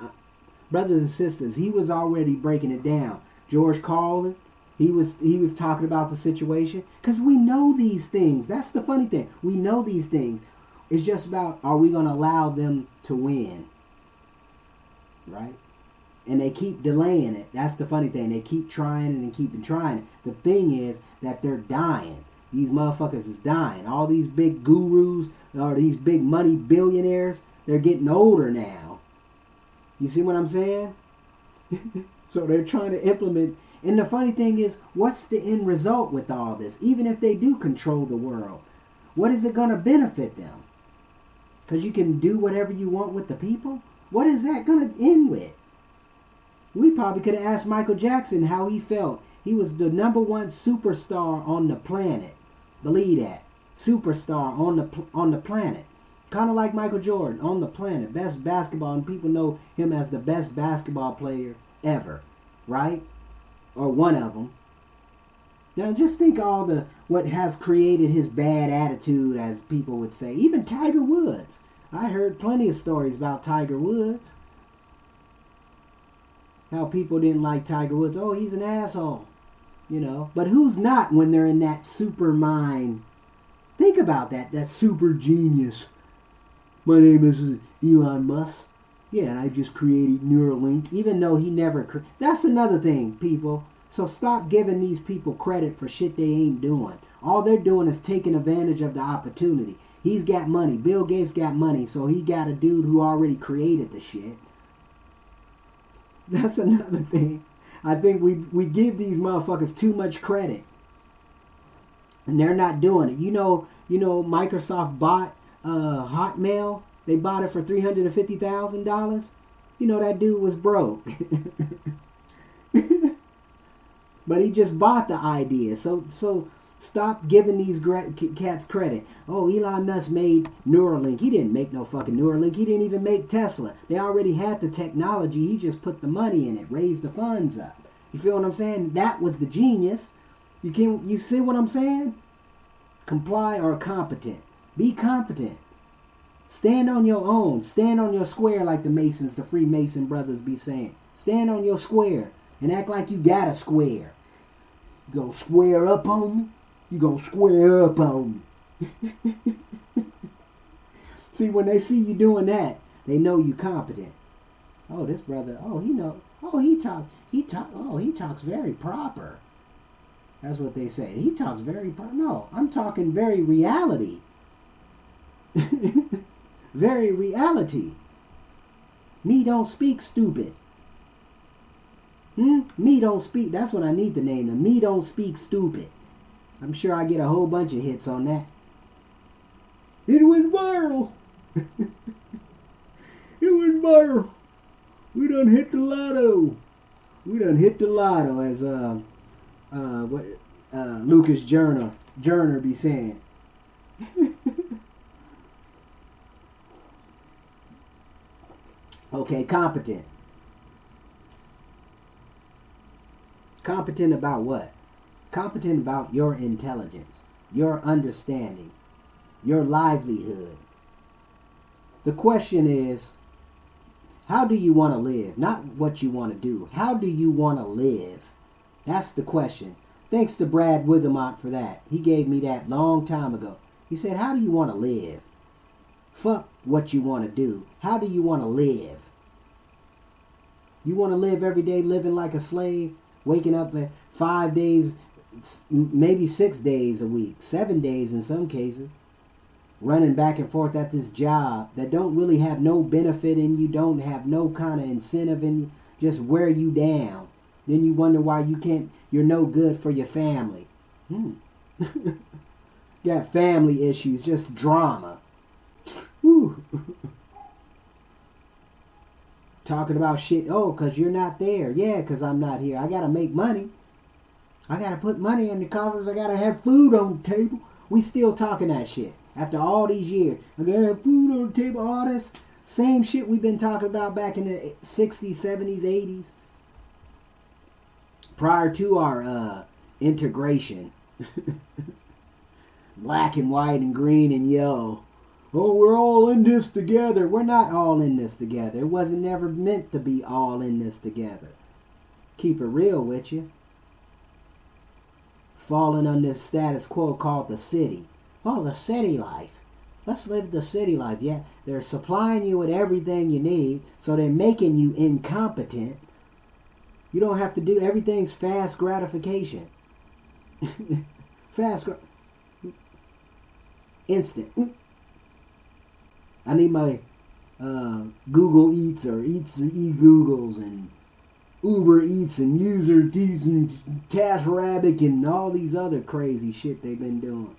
brothers and sisters, he was already breaking it down. George Carlin, he was talking about the situation, because we know these things. That's the funny thing. We know these things. It's just about, are we going to allow them to win? Right? And they keep delaying it. That's the funny thing. They keep trying and keeping trying it. The thing is that they're dying. These motherfuckers is dying. All these big gurus or these big money billionaires, they're getting older now. You see what I'm saying? So they're trying to implement. And the funny thing is, what's the end result with all this? Even if they do control the world, what is it going to benefit them? Because you can do whatever you want with the people? What is that going to end with? We probably could have asked Michael Jackson how he felt. He was the #1 superstar on the planet. Believe that. Superstar on the planet. Kind of like Michael Jordan, on the planet. Best basketball, and people know him as the best basketball player ever. Right? Or one of them. Now just think what has created his bad attitude, as people would say. Even Tiger Woods. I heard plenty of stories about Tiger Woods. How people didn't like Tiger Woods. Oh, he's an asshole. You know. But who's not when they're in that super mind? Think about that. That super genius. My name is Elon Musk. Yeah, and I just created Neuralink. Even though he never... That's another thing, people. So stop giving these people credit for shit they ain't doing. All they're doing is taking advantage of the opportunity. He's got money. Bill Gates got money. So he got a dude who already created the shit. That's another thing. I think we give these motherfuckers too much credit. And they're not doing it. You know Microsoft bought Hotmail. They bought it for $350,000. You know that dude was broke. But he just bought the idea. So stop giving these cats credit. Oh, Elon Musk made Neuralink. He didn't make no fucking Neuralink. He didn't even make Tesla. They already had the technology. He just put the money in it, raised the funds up. You feel what I'm saying? That was the genius. You see what I'm saying? Comply or competent. Be competent. Stand on your own. Stand on your square like the Masons, the Freemason brothers be saying. Stand on your square and act like you got a square. You gonna square up on me? You gonna square up on me? See, when they see you doing that, they know you competent. Oh, this brother, oh, he know. Oh, he talks very proper. That's what they say. He talks very proper. No, I'm talking very reality. Very reality. Me don't speak stupid. Me don't speak. That's what I need to name them. Me don't speak stupid. I'm sure I get a whole bunch of hits on that. It went viral. It went viral. We done hit the lotto. We done hit the lotto, as Lucas Joyner be saying. Okay, competent. Competent about what? Competent about your intelligence, your understanding, your livelihood. The question is, how do you want to live? Not what you want to do. How do you want to live? That's the question. Thanks to Brad Wigamont for that. He gave me that long time ago. He said, how do you want to live? Fuck what you want to do. How do you want to live? You want to live every day living like a slave? Waking up at 5 days, maybe 6 days a week, 7 days in some cases. Running back and forth at this job that don't really have no benefit in you, don't have no kind of incentive in you. just wear you down. Then you wonder why you're no good for your family. Got family issues, just drama. Whew. Talking about shit, oh, because you're not there. Yeah, because I'm not here. I got to make money. I got to put money in the coffers. I got to have food on the table. We still talking that shit. After all these years. I got to have food on the table. All this same shit we've been talking about back in the 60s, 70s, 80s. Prior to our integration. Black and white and green and yellow. Oh, we're all in this together. We're not all in this together. It wasn't never meant to be all in this together. Keep it real with you. Falling on this status quo called the city. Oh, the city life. Let's live the city life. Yeah, they're supplying you with everything you need, so they're making you incompetent. You don't have to do everything's fast gratification. Instant. I need my Google Eats or Eats to Eat Googles and Uber Eats and User Eats and TaskRabbit and all these other crazy shit they've been doing.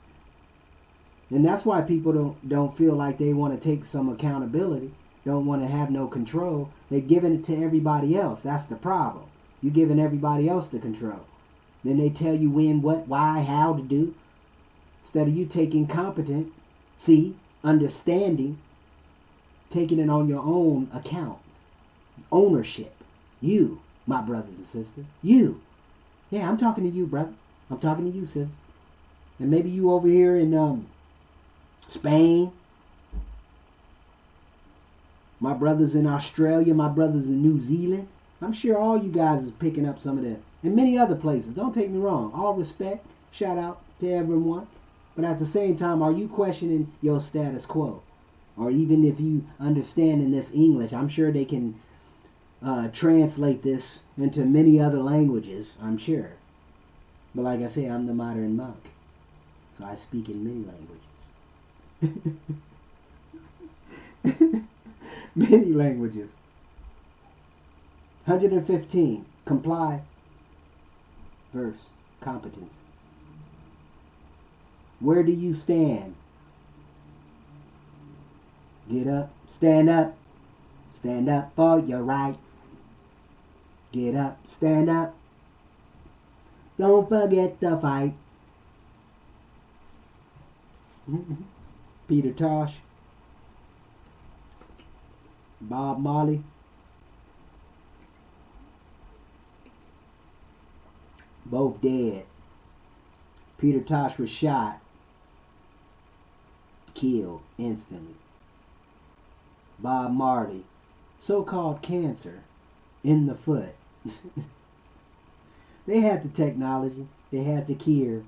And that's why people don't feel like they want to take some accountability, don't want to have no control. They're giving it to everybody else. That's the problem. You're giving everybody else the control. Then they tell you when, what, why, how to do. Instead of you taking understanding, taking it on your own account. Ownership. You, my brothers and sisters. You. Yeah, I'm talking to you, brother. I'm talking to you, sister. And maybe you over here in Spain. My brothers in Australia. My brothers in New Zealand. I'm sure all you guys is picking up some of that. And many other places. Don't take me wrong. All respect. Shout out to everyone. But at the same time, are you questioning your status quo? Or even if you understand in this English, I'm sure they can translate this into many other languages, I'm sure. But like I say, I'm the modern monk. So I speak in many languages. Many languages. 115. Comply. Verse. Competence. Where do you stand? Get up. Stand up. Stand up for your right. Get up. Stand up. Don't forget the fight. Peter Tosh. Bob Marley. Both dead. Peter Tosh was shot. Killed instantly. Bob Marley, so-called cancer in the foot. They had the technology. They had the cure,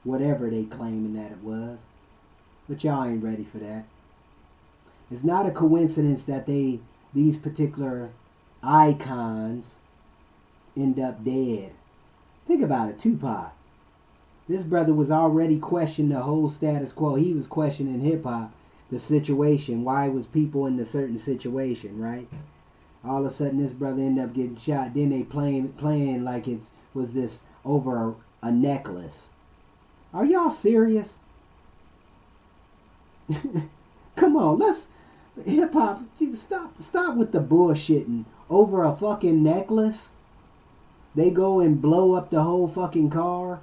whatever they claiming that it was. But y'all ain't ready for that. It's not a coincidence that these particular icons end up dead. Think about it, Tupac. This brother was already questioning the whole status quo. He was questioning hip-hop, the situation, why was people in a certain situation, right? All of a sudden this brother ended up getting shot. Then they playing like it was this over a necklace. Are y'all serious? Come on, let's hip-hop, stop with the bullshitting over a fucking necklace. They go and blow up the whole fucking car.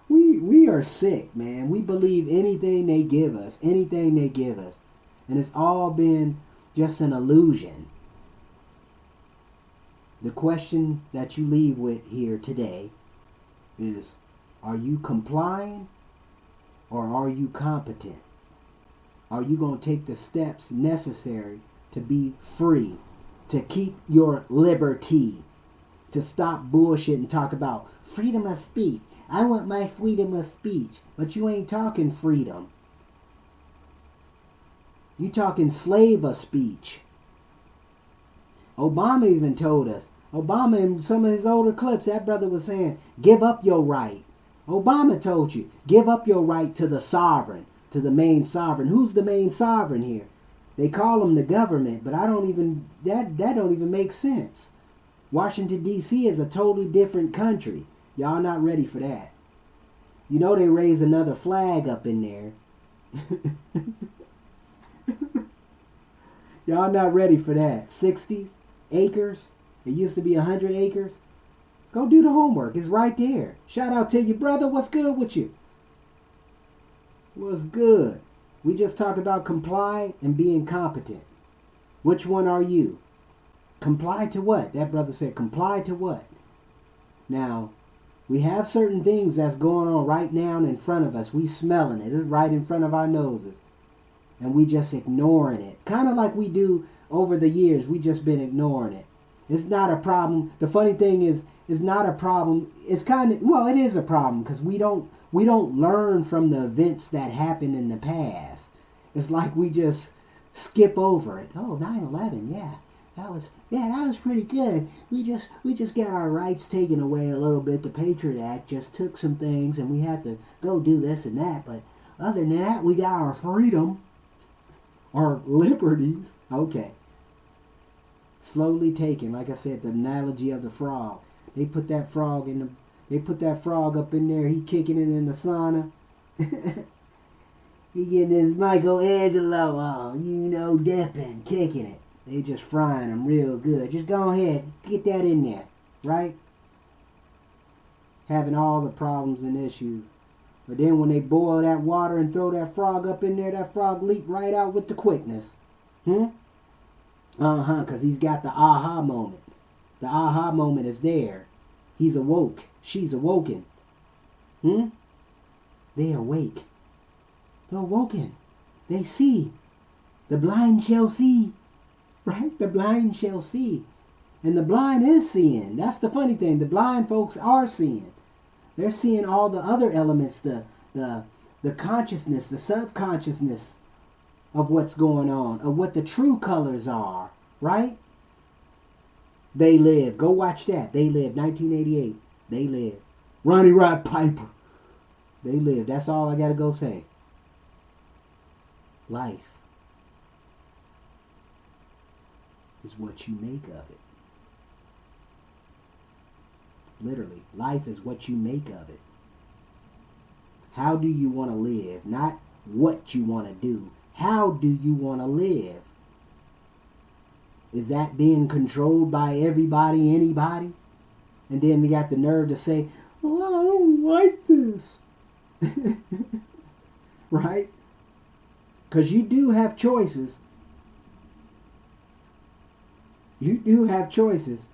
We are sick, man. We believe anything they give us. Anything they give us. And it's all been just an illusion. The question that you leave with here today is, are you complying or are you competent? Are you going to take the steps necessary to be free, to keep your liberty, to stop bullshit and talk about freedom of speech? I want my freedom of speech. But you ain't talking freedom. You talking slave of speech. Obama even told us. Obama in some of his older clips, that brother was saying, give up your right. Obama told you, give up your right to the sovereign. to the main sovereign. Who's the main sovereign here? They call him the government, but that don't even make sense. Washington, D.C. is a totally different country. Y'all not ready for that. You know they raise another flag up in there. Y'all not ready for that. 60 acres. It used to be 100 acres. Go do the homework. It's right there. Shout out to your brother. What's good with you? What's good? We just talked about comply and being competent. Which one are you? Comply to what? That brother said comply to what? Now, we have certain things that's going on right now in front of us. We smelling it. It's right in front of our noses. And we just ignoring it. Kind of like we do over the years. We just been ignoring it. It's not a problem. The funny thing is, it's not a problem. It's kind of, well, it is a problem because we don't learn from the events that happened in the past. It's like we just skip over it. Oh, 9/11, yeah. That was pretty good. We just got our rights taken away a little bit. The Patriot Act just took some things and we had to go do this and that. But other than that, we got our freedom, our liberties. Okay. Slowly taken. Like I said, the analogy of the frog. They put that frog up in there. He kicking it in the sauna. He getting his Michelangelo on, dipping, kicking it. They just frying them real good. Just go ahead, get that in there, right? Having all the problems and issues. But then when they boil that water and throw that frog up in there, that frog leap right out with the quickness. Because he's got the aha moment. The aha moment is there. He's awoke. She's awoken. They awake. They're awoken. They see. The blind shall see. Right? The blind shall see. And the blind is seeing. That's the funny thing. The blind folks are seeing. They're seeing all the other elements, the consciousness, the subconsciousness of what's going on, of what the true colors are. Right? They Live. Go watch that. They Live. 1988. They Live. Ronnie Rod Piper. They Live. That's all I got to go say. Life is what you make of it. Literally, life is what you make of it. How do you want to live? Not what you want to do. How do you want to live? Is that being controlled by everybody, anybody? And then they got the nerve to say, oh, I don't like this. Right? Because you do have choices. You do have choices.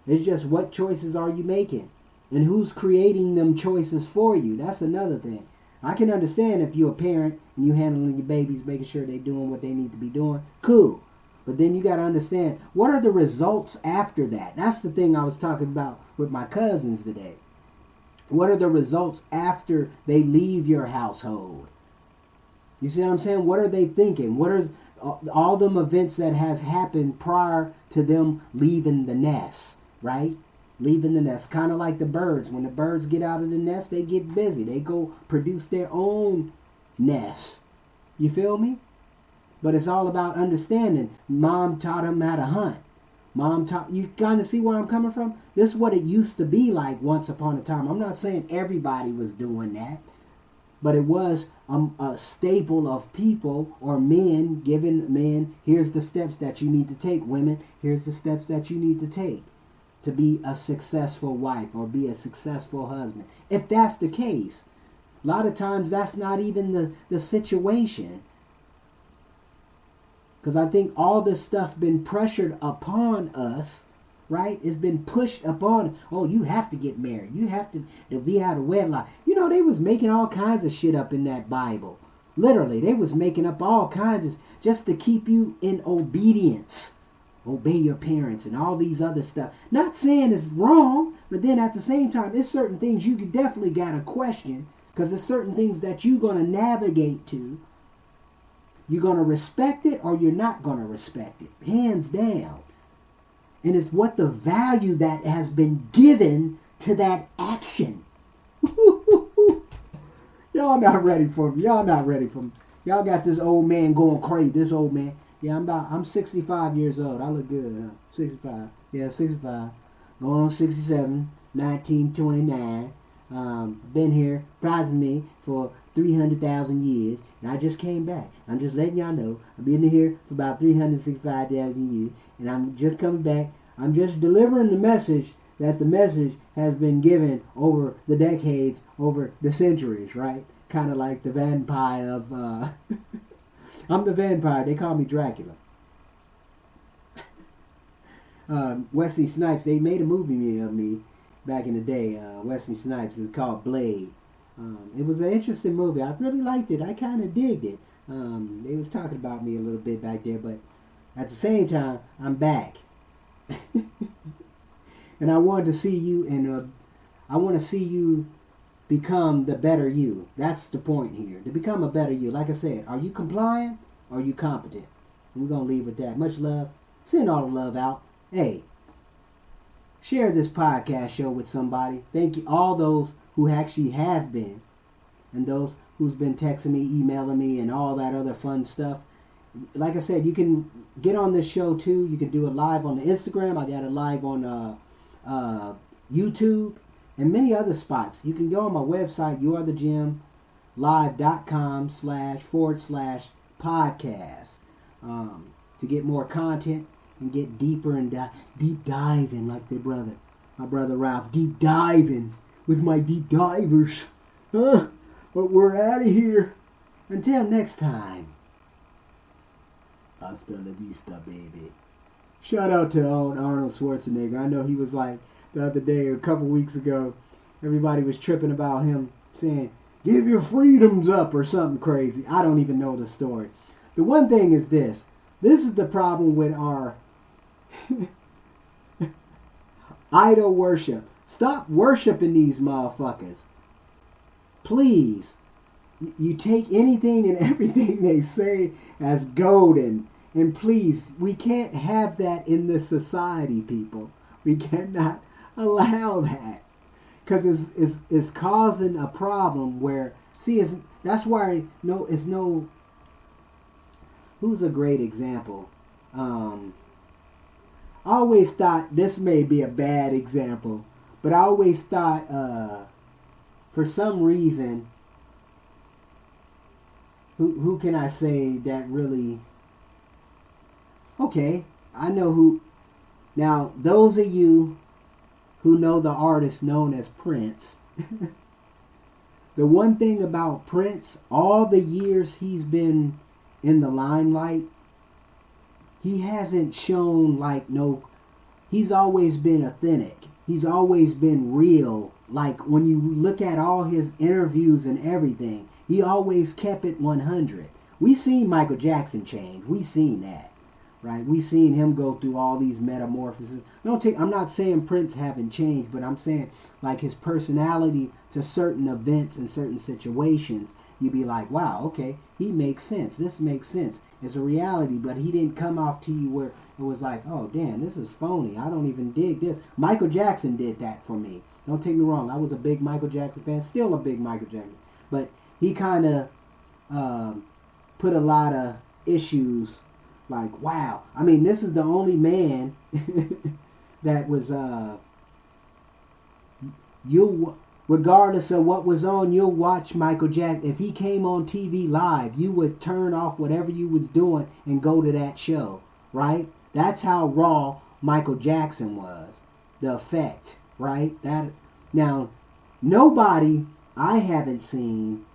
It's just what choices are you making? And who's creating them choices for you? That's another thing. I can understand if you're a parent and you handling your babies, making sure they're doing what they need to be doing. Cool. But then you got to understand, what are the results after that? That's the thing I was talking about with my cousins today. What are the results after they leave your household? You see what I'm saying? What are they thinking? What are all them events that has happened prior to them leaving the nest, right? Leaving the nest. Kind of like the birds. When the birds get out of the nest, they get busy. They go produce their own nest. You feel me? But it's all about understanding. Mom taught them how to hunt. You kind of see where I'm coming from? This is what it used to be like once upon a time. I'm not saying everybody was doing that. But it was a staple of people or men giving men, here's the steps that you need to take. Women, here's the steps that you need to take to be a successful wife or be a successful husband. If that's the case, a lot of times that's not even the situation. Because I think all this stuff been pressured upon us, right? It's been pushed upon. Oh, you have to get married. You have to be out of wedlock. You know, they was making all kinds of shit up in that Bible. Literally, they was making up all kinds of just to keep you in obedience. Obey your parents and all these other stuff. Not saying it's wrong, but then at the same time, it's certain things you definitely got to question. Because there's certain things that you're going to navigate to. You're going to respect it or you're not going to respect it. Hands down. And it's what the value that has been given to that action. Y'all not ready for me. Y'all not ready for me. Y'all got this old man going crazy. This old man. Yeah, I'm 65 years old. I look good, huh? 65. Yeah, 65. Going on 67. 1929. Been here, surprising me, for 300,000 years, and I just came back. I'm just letting y'all know. I've been here for about 365,000 years, and I'm just coming back. I'm just delivering the message that the message has been given over the decades, over the centuries, right? Kind of like the vampire of, I'm the vampire, they call me Dracula. Wesley Snipes, they made a movie of me back in the day. Wesley Snipes is called Blade. It was an interesting movie. I really liked it. I kind of digged it. They was talking about me a little bit back there, but at the same time, I'm back. And I wanted to see you, and I want to see you become the better you. That's the point here. To become a better you. Like I said, are you compliant or are you competent? And we're going to leave with that. Much love. Send all the love out. Hey, share this podcast show with somebody. Thank you, all those who actually have been, and those who's been texting me, emailing me, and all that other fun stuff. Like I said, you can get on this show too. You can do it live on the Instagram. I got it live on YouTube and many other spots. You can go on my website, youarethegymlive.com//podcast to get more content and get deeper and deep diving like my brother Ralph, deep diving with my deep divers. But we're out of here. Until next time. Hasta la vista, baby. Shout out to Arnold Schwarzenegger. I know he was like the other day or a couple weeks ago, everybody was tripping about him saying, "Give your freedoms up" or something crazy. I don't even know the story. The one thing is this. This is the problem with our idol worship. Stop worshiping these motherfuckers. Please. You take anything and everything they say as golden. And please, we can't have that in this society, people. We cannot allow that. Because it's causing a problem where, see, that's why it's no. Who's a great example? I always thought, this may be a bad example, but I always thought, for some reason, who can I say that really, okay, I know who. Now, those of you who know the artist known as Prince, the one thing about Prince, all the years he's been in the limelight, he hasn't shown he's always been authentic. He's always been real. Like when you look at all his interviews and everything, he always kept it 100. We seen Michael Jackson change. We seen that, right? We seen him go through all these metamorphoses. I'm not saying Prince haven't changed, but I'm saying like his personality to certain events and certain situations, you'd be like, wow, okay, he makes sense. This makes sense. It's a reality, but he didn't come off to you where it was like, oh, damn, this is phony. I don't even dig this. Michael Jackson did that for me. Don't take me wrong. I was a big Michael Jackson fan. Still a big Michael Jackson. But he kind of put a lot of issues like, wow. I mean, this is the only man that was, regardless of what was on, you'll watch Michael Jackson. If he came on TV live, you would turn off whatever you was doing and go to that show, right? That's how raw Michael Jackson was. The effect, right? Now, nobody I haven't seen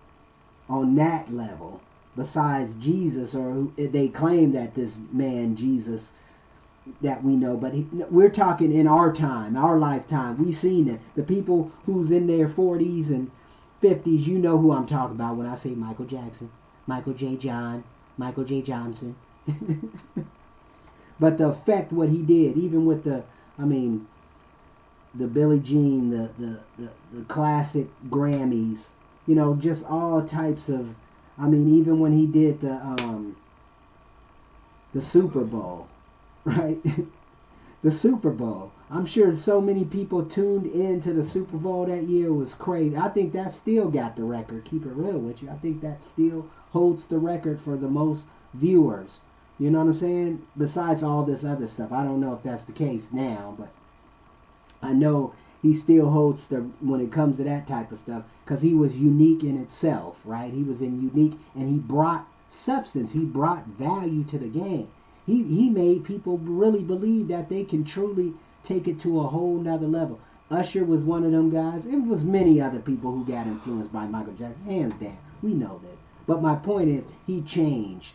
on that level besides Jesus, or they claim that this man Jesus that we know, but we're talking in our time, our lifetime. We seen it. The people who's in their 40s and 50s, you know who I'm talking about when I say Michael Jackson, Michael J. Johnson. But the effect, what he did, even with the Billie Jean, the classic Grammys, just all types of, even when he did the Super Bowl, right? The Super Bowl. I'm sure so many people tuned into the Super Bowl that year. It was crazy. I think that still got the record. Keep it real with you. I think that still holds the record for the most viewers. You know what I'm saying? Besides all this other stuff. I don't know if that's the case now, but I know he still holds the, when it comes to that type of stuff, because he was unique in itself, right? He was unique, and he brought substance. He brought value to the game. He made people really believe that they can truly take it to a whole nother level. Usher was one of them guys. It was many other people who got influenced by Michael Jackson. Hands down. We know this. But my point is, he changed.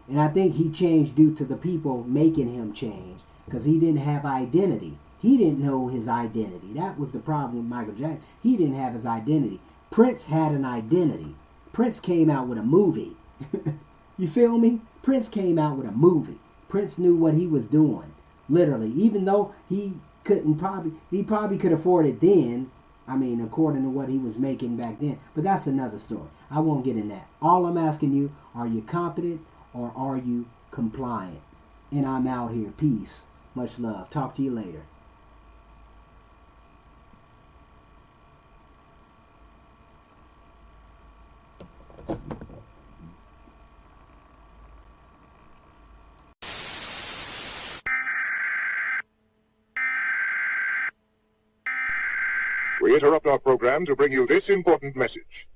And I think he changed due to the people making him change. Because he didn't have identity. He didn't know his identity. That was the problem with Michael Jackson. He didn't have his identity. Prince had an identity. Prince came out with a movie. You feel me? Prince came out with a movie. Prince knew what he was doing. Literally. Even though he probably could afford it then. I mean, according to what he was making back then. But that's another story. I won't get in that. All I'm asking you, are you competent or are you compliant? And I'm out here. Peace. Much love. Talk to you later. We interrupt our program to bring you this important message.